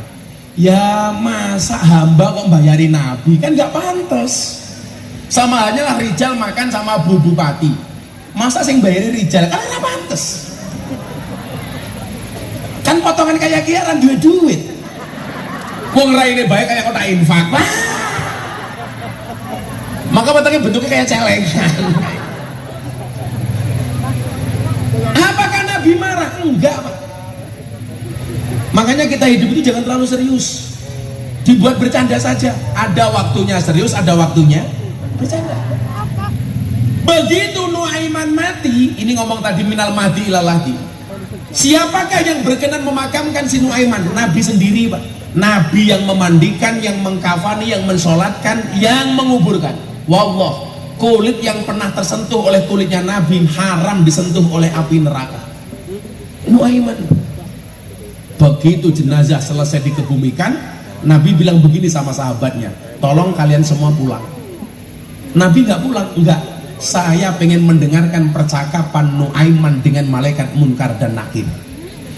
Ya masa hamba kok bayarin Nabi, kan gak pantas. Sama halnya lah Rijal makan sama Bu Bupati, masa sing bayarin Rijal, kan gak pantas. Kan potongan kayak kiaran duit. Wong raine baik kayak kota infak. Wah. Maka potongnya bentuknya kayak celengan. Apakah Nabi marah? Enggak, Pak. Makanya kita hidup itu jangan terlalu serius. Dibuat bercanda saja. Ada waktunya serius, ada waktunya bercanda. Begitu Nuaiman mati, ini ngomong tadi minal mahdi ilal lahdi. Siapakah yang berkenan memakamkan si Nuaiman? Nabi sendiri, Pak. Nabi yang memandikan, yang mengkafani, yang mensolatkan, yang menguburkan. Wallah, kulit yang pernah tersentuh oleh kulitnya Nabi haram disentuh oleh api neraka. Nuaiman. Begitu jenazah selesai dikebumikan, Nabi bilang begini sama sahabatnya, tolong kalian semua pulang. Nabi nggak pulang, enggak. Saya pengen mendengarkan percakapan Nuaiman dengan malaikat Munkar dan Nakir.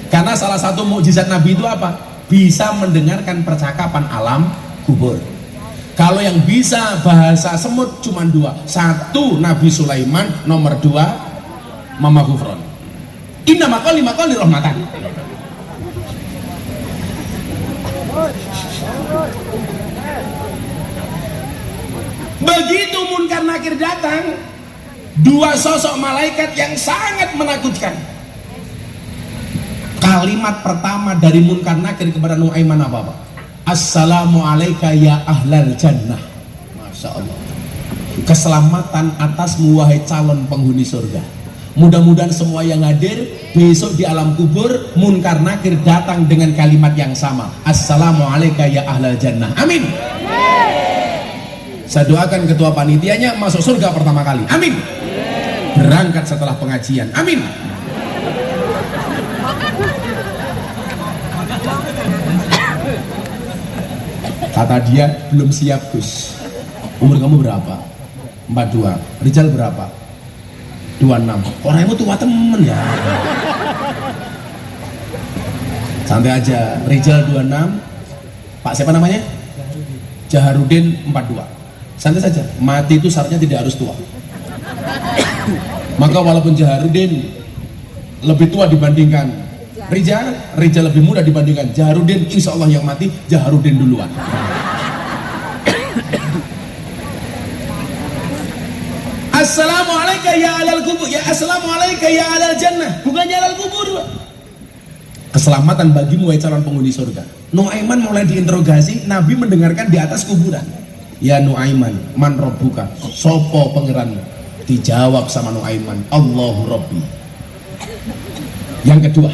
Karena salah satu mukjizat Nabi itu apa? Bisa mendengarkan percakapan alam kubur. Kalau yang bisa bahasa semut cuma dua. Satu Nabi Sulaiman, nomor dua Mama Gufron. Inna makoli rahmatan. Begitu Munkar Nakir datang, dua sosok malaikat yang sangat menakutkan. Kalimat pertama dari Munkar Nakir kepada Nuaiman apa, Pak? Assalamualaikum ya ahlal jannah. Masya Allah. Keselamatan atasmu wahai calon penghuni surga. Mudah-mudahan semua yang hadir besok di alam kubur, Munkar Nakir datang dengan kalimat yang sama. Assalamualaikum ya ahlal jannah. Amin. Saya doakan ketua panitianya masuk surga pertama kali. Amin. Berangkat setelah pengajian. Amin. Kata dia, belum siap Gus. Umur kamu berapa? 42. Rijal berapa? 26. Orangmu tua temen ya. Santai aja. Rijal 26. Pak siapa namanya? Jaharudin 42. Santai saja. Mati itu syaratnya tidak harus tua. Maka walaupun Jaharudin lebih tua dibandingkan Rijal lebih muda dibandingkan Jaharudin, insya Allah yang mati Jaharudin duluan. Assalamualaikum ya alal kubur, ya assalamualaikum ya alal jannah, bukannya alal kubur. Keselamatan bagimu wahai calon penghuni surga. Nuaiman mulai diinterogasi, Nabi mendengarkan di atas kuburan. Ya Nuaiman, man robbuka, sopo pangeranmu? Dijawab sama Nuaiman, Allahu Rabbi. Yang kedua,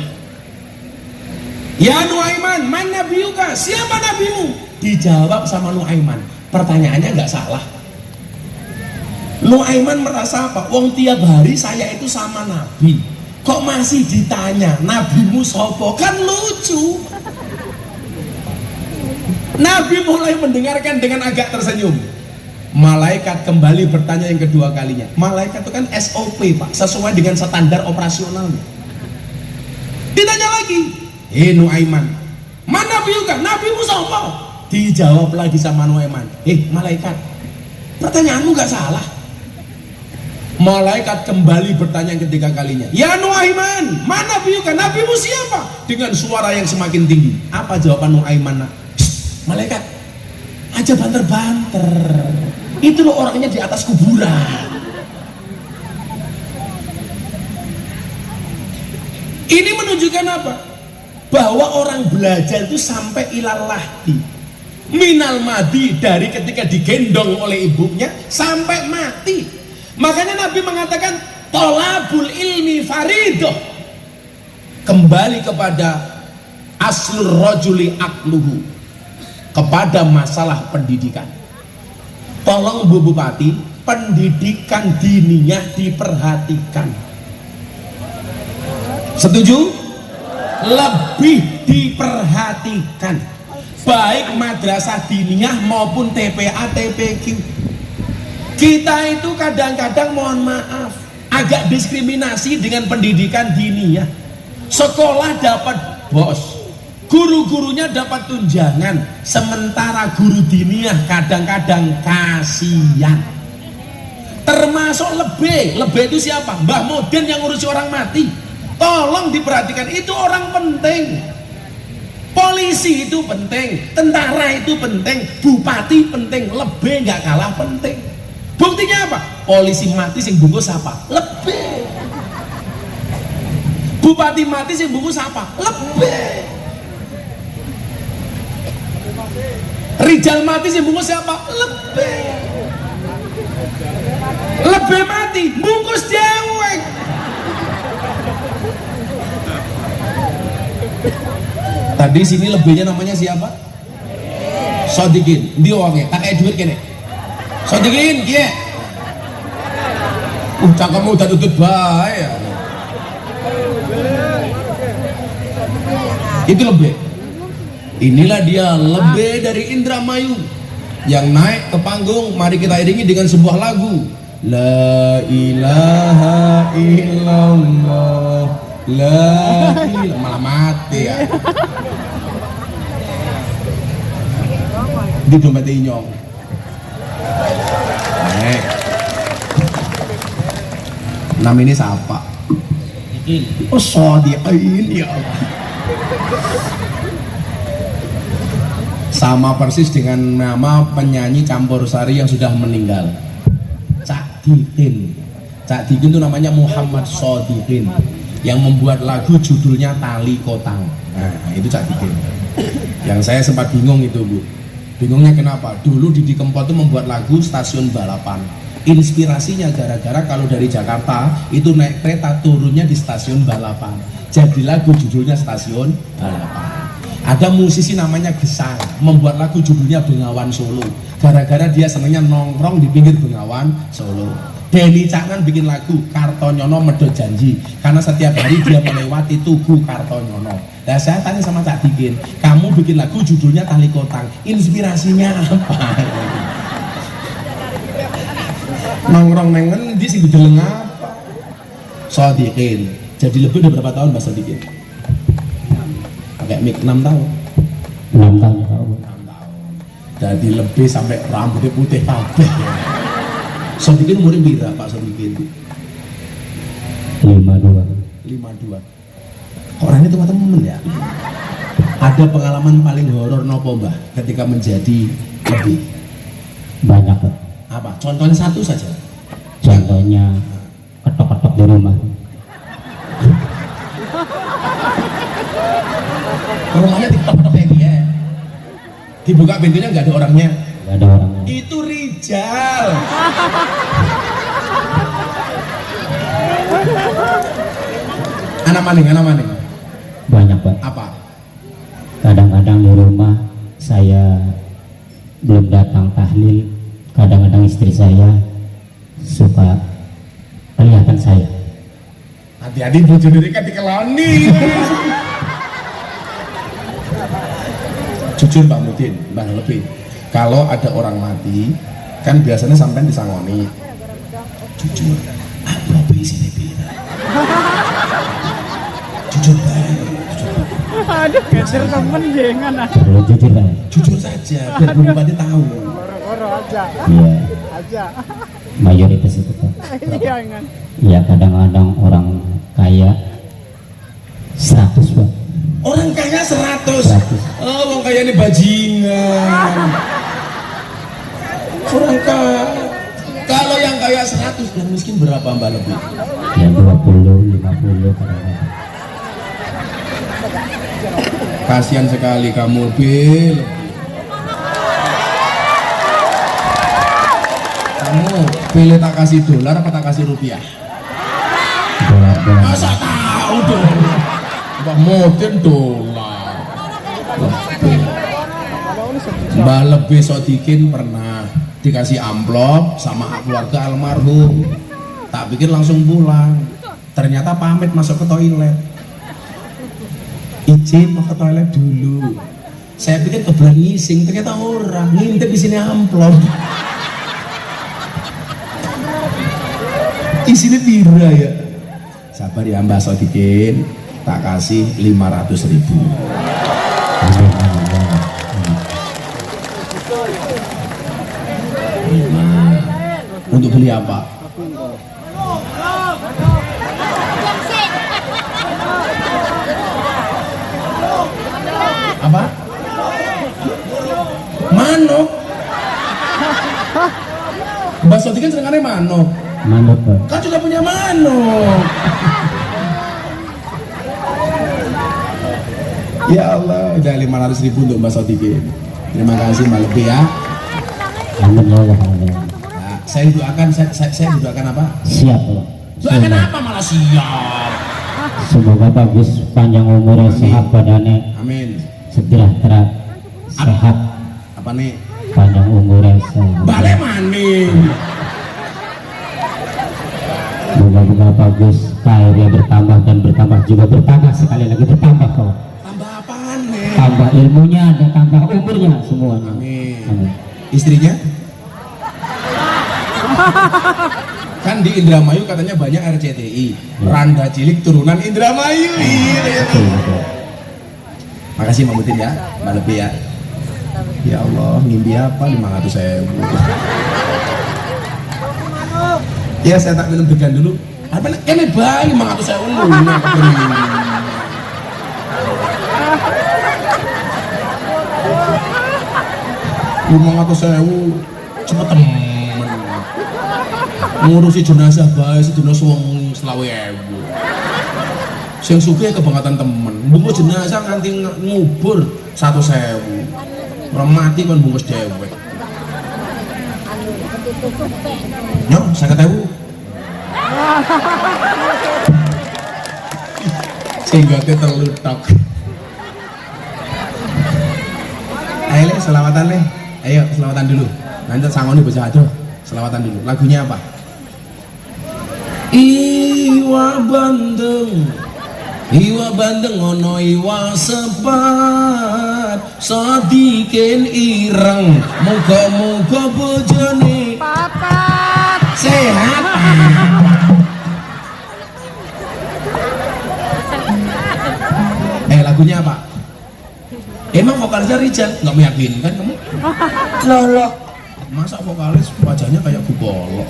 ya Nuaiman, man nabiyuka, siapa nabimu? Dijawab sama Nuaiman. Pertanyaannya nggak salah. Nuaiman merasa apa? Wong tiap hari saya itu sama Nabi, kok masih ditanya nabimu sopo? Kan lucu. Nabi mulai mendengarkan dengan agak tersenyum. Malaikat kembali bertanya yang kedua kalinya. Malaikat itu kan SOP Pak, sesuai dengan standar operasionalnya. Ditanya lagi, Nuaiman, mana nabiuka? Nabimu sopo? Dijawab lagi sama Nuaiman, malaikat, pertanyaanmu gak salah. Malaikat kembali bertanya yang ketiga kalinya, ya Nuaiman, mana nabiuka? Nabimu siapa? Dengan suara yang semakin tinggi. Apa jawaban Nuaiman? Malaikat, aja banter-banter. Itu loh orangnya di atas kuburan. Ini menunjukkan apa? Bahwa orang belajar itu sampai ilalahdi, minal madi, dari ketika digendong oleh ibunya sampai mati. Makanya Nabi mengatakan Tolabul ilmi faridoh. Kembali kepada aslur rajuli akluhu, kepada masalah pendidikan. Tolong Bu Bupati, pendidikan diniyah diperhatikan. Setuju? Lebih diperhatikan, baik madrasah diniyah maupun TPA TPQ. Kita itu kadang-kadang mohon maaf agak diskriminasi dengan pendidikan diniyah. Sekolah dapat bos, guru-gurunya dapat tunjangan, sementara guru diniyah kadang-kadang kasihan. Termasuk lebih itu siapa? Mbah Moden yang ngurusi orang mati. Tolong diperhatikan, itu orang penting. Polisi itu penting, tentara itu penting, bupati penting, lebih nggak kalah penting. Buktinya apa? Polisi mati sing bungkus apa? Lebih. Bupati mati sing bungkus apa? Lebih. Rijal mati sing bungkus siapa? Lebih. Lebih mati bungkus dewek. Tadi sini lebihnya namanya siapa? Sodikin. Dia orangnya tak kayak duit kene. Sodikin, kia. Cangkemmu udah tutut bae ya. Itu lebih. Inilah dia lebih dari Indramayu yang naik ke panggung. Mari kita iringi dengan sebuah lagu. La ilaha illallah. La ilaha, malah mati ya. Di dompet inyong. Nama ini siapa? Oh, Sodikin ya Allah. Sama persis dengan nama penyanyi campur sari yang sudah meninggal, Cak Dikin. Cak Dikin itu namanya Muhammad Sodikin, yang membuat lagu judulnya Tali Kotang. Nah, itu Cak Dikin. Yang saya sempat bingung itu, Bu. Bingungnya kenapa? Dulu Didi Kempot itu membuat lagu stasiun balapan. Inspirasinya gara-gara kalau dari Jakarta itu naik kereta turunnya di stasiun balapan. Jadi lagu judulnya Stasiun Balapan. Ada musisi namanya Gesang membuat lagu judulnya Bengawan Solo. Gara-gara dia senangnya nongkrong di pinggir Bengawan Solo. Denny Caknan bikin lagu Kartonyono Medhot Janji karena setiap hari dia melewati Tugu Kartonyono. Nah, saya tanya sama Cak Dikin, kamu bikin lagu judulnya Tali Kotang, inspirasinya apa? Nongkrong nengen di sini deleng apa? Sodikin. Jadi lebih dari berapa tahun Mbak Sodikin? Pakai mic 6 tahun. 6 tahun. 6 tahun. Jadi lebih sampai rambutnya putih kabeh. Sodikin umurnya berapa Pak Sodikin? 52. Orangnya teman-teman ya. Ada pengalaman paling horor nopo Mbah ketika menjadi lebih? Banyak Pak. Apa? Contohnya satu saja. Contohnya ketok-ketok di rumah. Rumahnya diketok-ketok kayak dia. Dibuka pintunya nggak ada orangnya. Nggak ada orangnya. Itu Rijal. Anak maning. Banyak Pak. Apa? Kadang-kadang di rumah saya belum datang tahlil, kadang-kadang istri saya suka kelihatan saya. Hati-hati bojo diri kan dikeloni. Jujur Mbak Mudin, Mbak Lebih, kalau ada orang mati kan biasanya sampai disangoni. Jujur, aku lebih sini pira. Jujur baik. Aduh, geser temen jengan ah. Perlu jujur Pak. Jujur saja, biar Bu Bupati tahu. Koro-koro aja. Iya, Aja. mayoritas itu Pak. Jangan. Iya, kadang-kadang orang kaya 100 Pak. Orang kaya 100. 100. Oh, orang kaya ini bajingan. Orang kaya. Kalau yang kaya 100, yang miskin berapa Mbak Lebih? Ya 20, 50 kadang-kadang. Kasihan sekali kamu, Bil. Kamu pilih tak kasih dolar apa tak kasih rupiah? Masa tahu dong. Mbak Modin dolar. Mbak Lebih Sodikin pernah dikasih amplop sama keluarga almarhum. Tak pikir langsung pulang. Ternyata pamit masuk ke toilet. Izin mau ke toilet dulu. Saya pikir kebetulan ngising, ternyata orang ngintip di sini amplop. Isinya pira ya? Sabar ya Mbak Sodikin, tak kasih 500.000. Untuk beli apa? Apa? Manuk. Mbak Sodikin senengannya manuk. Manut Pak. Kan juga punya manuk. Ya Allah, udah 500.000 untuk Mbak Sodikin. Terima kasih Mbak Lebih ya. Amin ya Allah. Amin. Nah, saya doakan, saya doakan apa? Siap Pak. Doakan apa malah siap? Semoga bagus, panjang umurnya, sehat badannya, Amin. sejahtera, sehat, Apa nih? panjang umurnya, sehat. Balik maning. Moga-moga bagus, karirnya bertambah dan bertambah juga bertambah, sekali lagi bertambah kok. Tambah apaan nih? Tambah ilmunya dan tambah umurnya semuanya. Amin. Amin. Istrinya? Kan di Indramayu katanya banyak RCTI. Randa cilik turunan Indramayu. Iya. Betul, betul. Makasih Mbak Mutin ya, Mbak Lebih ya. Ya Allah, ngimpi apa 500.000. Ya saya tak minum degan dulu. Apa nih? Ini bayi 500.000. 500.000 cepet temen ngurusi jenazah bayi sejenazah wong 20.000 sing sugih kebangetan temen bungkus jenazah nganti ngubur 100.000 orang mati kan bungkus dewek nyok 50.000 sehingga dia terlutak. Ayo selawatan leh. Ayo selawatan dulu. Nanti sangoni bocah aduh. Selawatan dulu. Lagunya apa? Iwa bandeng ono iwa sepat Sodikin ireng muga-muga bojone Papat. sehat. Lagunya apa? Emang vokalisnya Rijal? Nggak meyakinkan kamu? Loh. Masa vokalis wajahnya kayak Gubolo?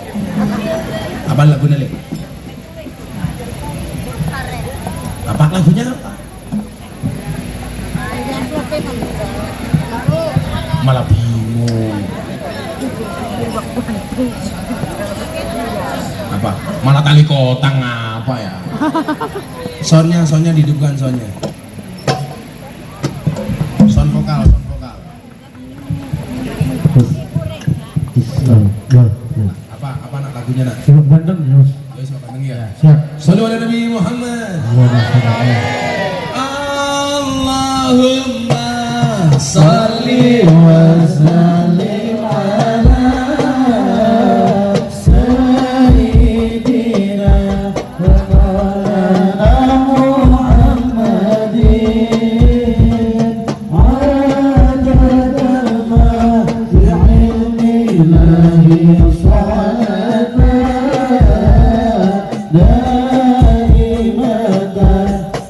Apa lagunya, Le? Apa lagunya apa? Malah bingung. Apa? Malah tali kotang apa ya? Soundnya dihidupkan soundnya. Sound vokal. Apa nak lagunya nak? Siap bandeng terus. Ya siapa bandeng ya? Siap. Sallu ala Nabi Muhammad. Allahumma salli wa sallim ala sayyidina wa maulana Muhammadin adada ma bi'ilmi ilahi salatan daimatan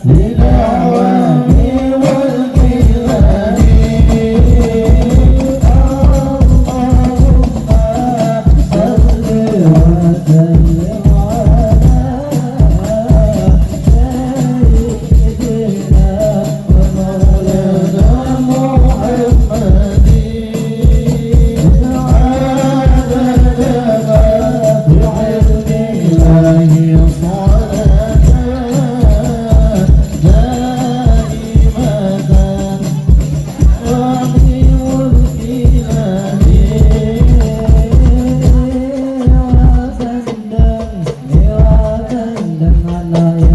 lidawami wal qiyami Allahumma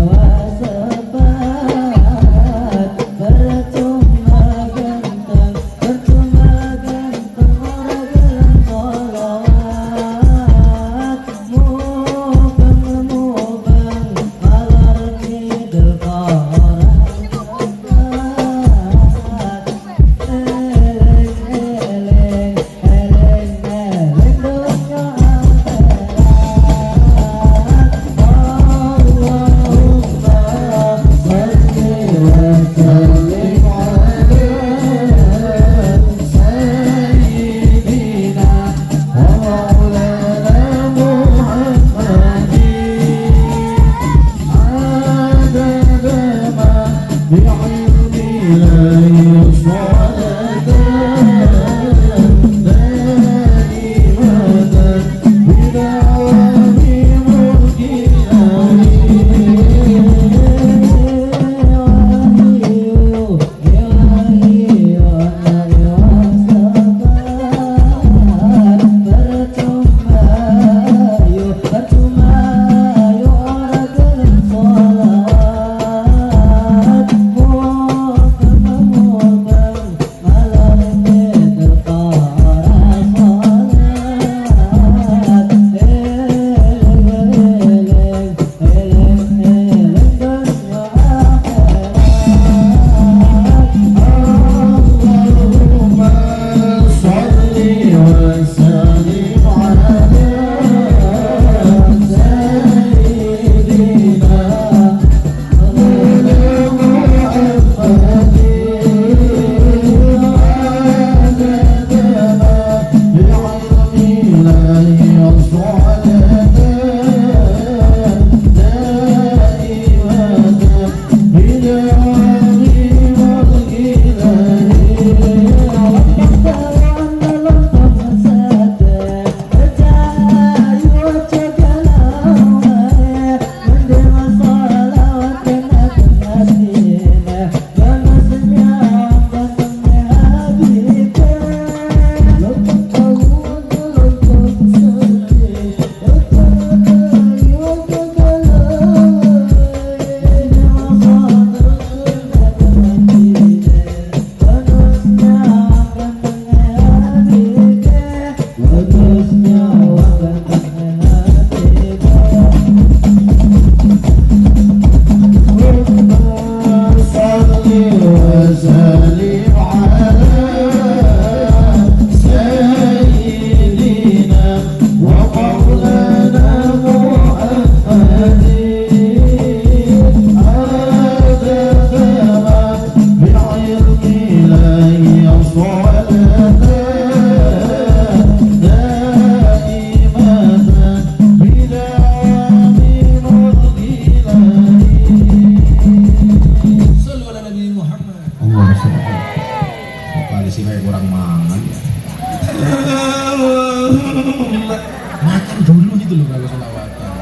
makan dulu gitu loh kalau selawatan.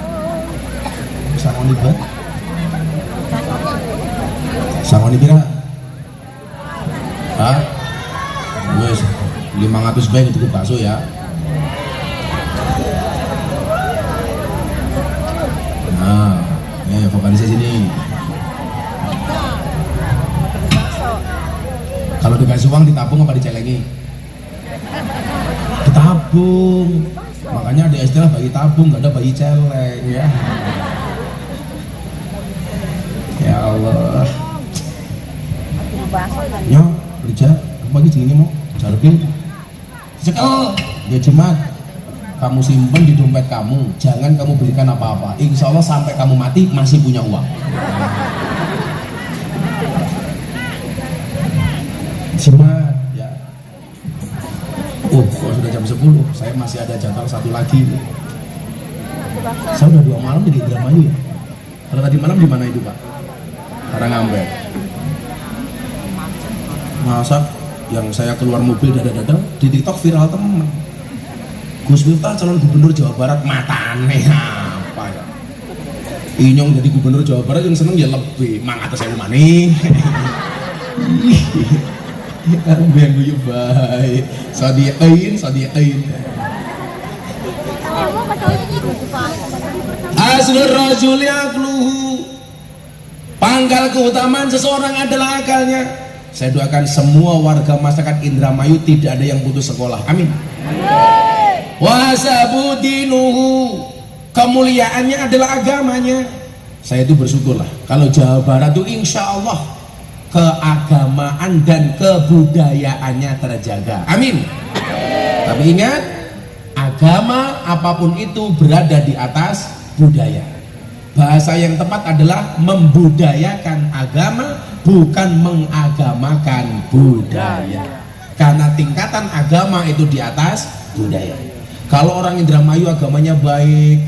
Sangoni banget. Sangoni pira? Hah? Wes 500 baik itu bakso ya. Nah, vokalisnya sini. Kalau dikasih uang ditabung apa dicelengi? Ditabung. Makanya ada istilah bayi tabung, nggak ada bayi celeng ya. Ya Allah. Yo, kerja, pagi segini mau jarpin. Cekel, dia jemaat. Kamu simpen di dompet kamu, jangan kamu belikan apa-apa. Insya Allah sampai kamu mati masih punya uang. Jemaat ya. Kalau sudah jam 10, saya masih ada jadwal satu lagi. Saya udah 2 malam di Indramayu ya. Kalau tadi malam di mana itu Pak? Karangambek. Masa yang saya keluar mobil dada-dada di TikTok viral teman. Gus Miftah calon gubernur Jawa Barat, matane apa ya? Inyong jadi gubernur Jawa Barat yang seneng ya lebih mangata saya maning. Ben guyu bae. Sadiqain. Aslur rajul yaqluhu. Pangkal keutamaan seseorang adalah akalnya. Saya doakan semua warga masyarakat Indramayu tidak ada yang putus sekolah. Amin. Wasabudinuhu, kemuliaannya adalah agamanya. Saya itu bersyukurlah kalau Jawa Barat itu insya Allah keagamaan dan kebudayaannya terjaga. Amin. Tapi ingat, agama apapun itu berada di atas budaya. Bahasa yang tepat adalah membudayakan agama, bukan mengagamakan budaya. Karena tingkatan agama itu di atas budaya. Kalau orang Indramayu agamanya baik,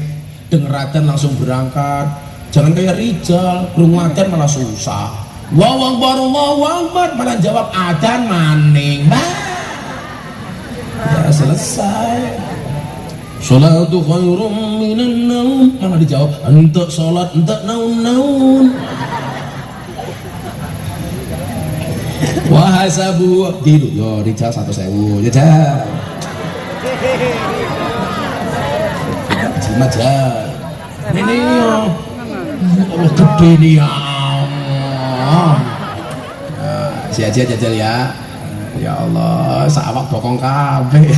denger adzan langsung berangkat, jangan kayak Rijal, krungu adzan malah susah. Allahu Akbar, malah jawab adzan maning. Ya selesai. Sholatu khairum minan naum, malah dijawab entek salat entek naun-naun. Wahasabu gitu yo Rijal 1.000 jajal jimat jal ini yo Allah gede nih ya Allah. Si aja jajal ya. Ya Allah sawak bokong kabeh.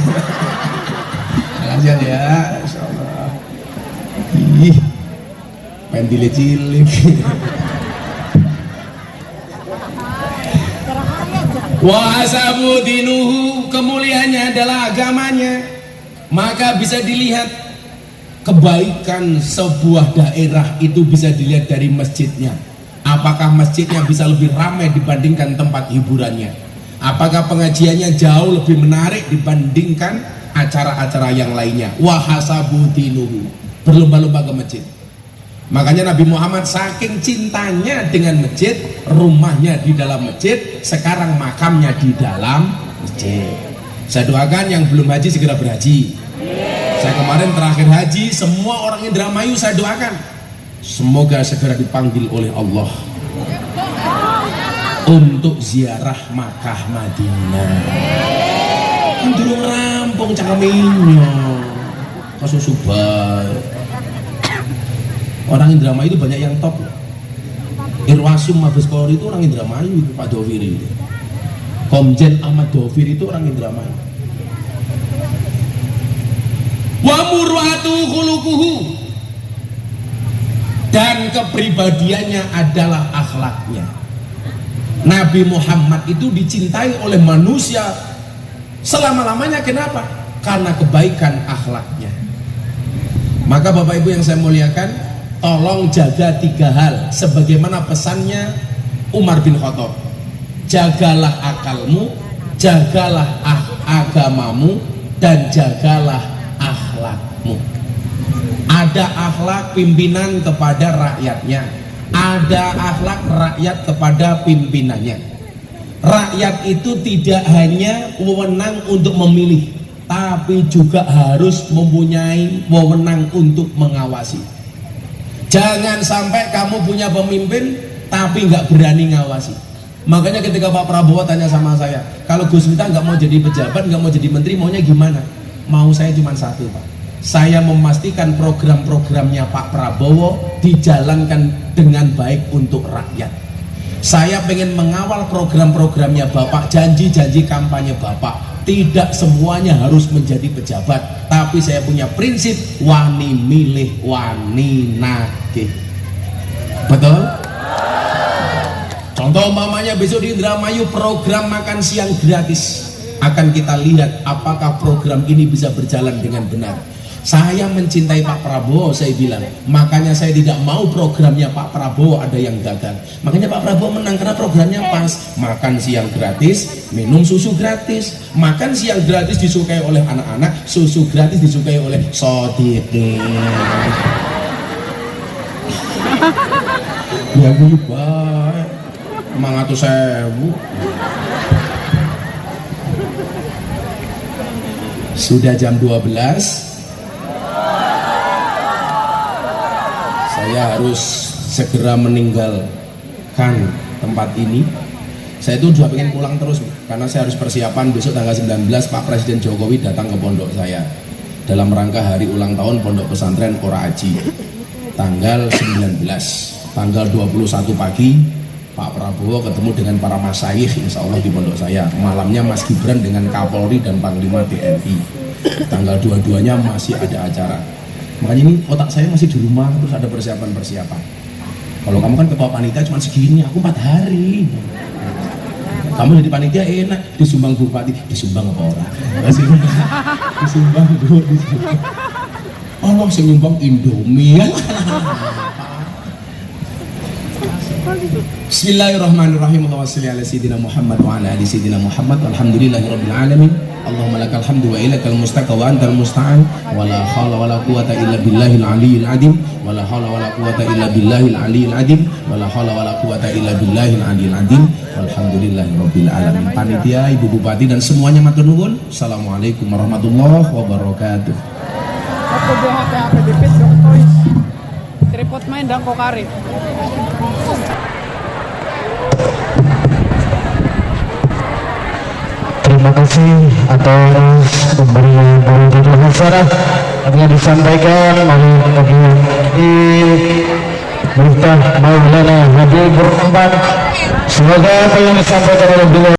Makasih ya insyaallah. Ih pendile cilik. Wa hasabu dinuhu, kemuliaannya adalah agamanya. Maka bisa dilihat kebaikan sebuah daerah itu bisa dilihat dari masjidnya. Apakah masjidnya bisa lebih ramai dibandingkan tempat hiburannya? Apakah pengajiannya jauh lebih menarik dibandingkan acara-acara yang lainnya? Wa hasabu dinuhu, berlomba-lomba ke masjid. Makanya Nabi Muhammad saking cintanya dengan masjid, rumahnya di dalam masjid, sekarang makamnya di dalam masjid. Saya doakan yang belum haji segera berhaji. Saya kemarin terakhir haji, semua orang Indramayu saya doakan semoga segera dipanggil oleh Allah untuk ziarah Makkah Madinah. Kan durung rampung cakaminyo kesusubay. Orang Indramayu itu banyak yang top. Irwasum Mabes Polri itu orang Indramayu itu, Pak Doviri itu. Komjen Ahmad Doviri itu orang Indramayu. Wa murwatu khuluquhu, dan kepribadiannya adalah akhlaknya. Nabi Muhammad itu dicintai oleh manusia selama-lamanya. Kenapa? Karena kebaikan akhlaknya. Maka Bapak Ibu yang saya muliakan, tolong jaga 3 hal sebagaimana pesannya Umar bin Khattab. Jagalah akalmu, jagalah agamamu, dan jagalah akhlakmu. Ada akhlak pimpinan kepada rakyatnya, ada akhlak rakyat kepada pimpinannya. Rakyat itu tidak hanya wewenang untuk memilih, tapi juga harus mempunyai wewenang untuk mengawasi. Jangan sampai kamu punya pemimpin tapi nggak berani ngawasi. Makanya ketika Pak Prabowo tanya sama saya, kalau Gus Miftah nggak mau jadi pejabat, nggak mau jadi menteri, maunya gimana? Mau saya cuma satu, Pak. Saya memastikan program-programnya Pak Prabowo dijalankan dengan baik untuk rakyat. Saya pengen mengawal program-programnya Bapak, janji-janji kampanye Bapak. Tidak semuanya harus menjadi pejabat, tapi saya punya prinsip wani milih wani nagih. Betul? Contoh umpamanya besok di Indramayu program makan siang gratis, akan kita lihat apakah program ini bisa berjalan dengan benar. Saya mencintai Pak Prabowo, saya bilang, makanya saya tidak mau programnya Pak Prabowo ada yang gagal. Makanya Pak Prabowo menang karena programnya pas. Makan siang gratis, minum susu gratis. Makan siang gratis disukai oleh anak-anak, susu gratis disukai oleh Sodiqin. Ya gue baik, 500.000. Sudah jam 12. Saya harus segera meninggalkan tempat ini. Saya itu juga pengen pulang terus, karena saya harus persiapan besok tanggal 19 Pak Presiden Jokowi datang ke pondok saya dalam rangka hari ulang tahun Pondok Pesantren Ora Aji tanggal 19. Tanggal 21 pagi Pak Prabowo ketemu dengan para masyayikh insya Allah di pondok saya. Malamnya Mas Gibran dengan Kapolri dan Panglima TNI. Tanggal 22-nya masih ada acara. Makanya ini otak saya masih di rumah, terus ada persiapan-persiapan. Kalau kamu kan ketua panitia cuma segini, aku 4 hari. Kamu jadi panitia enak, disumbang bupati, disumbang apa orang? Disumbang Bu, disumbang. Allah senyumbang Indomie. Bismillahirrahmanirrahim. Allahumma shalli ala sayyidina Muhammad wa ala ali sayyidina Muhammad. Alhamdulillahirabbil alamin. Allahumma lakal hamdu wa ilaikal mustaqwa wa antal musta'an wa la haula wa la quwata illa billahil aliyyil azim wa la haula wa la quwata illa billahil aliyyil azim wa la haula wa la quwata illa billahil aliyyil azim walhamdulillahi rabbil alamin. Panitia, Ibu Bupati dan semuanya matur nuwun. Assalamualaikum warahmatullahi wabarakatuh. Ako buha kaya ako dipit ko toy. Tripod main dang ko kari. Terima kasih atas pemberian dari acara yang disampaikan bagi Miftah Maulana Habibur Rahman. Semoga apa yang disampaikan oleh beliau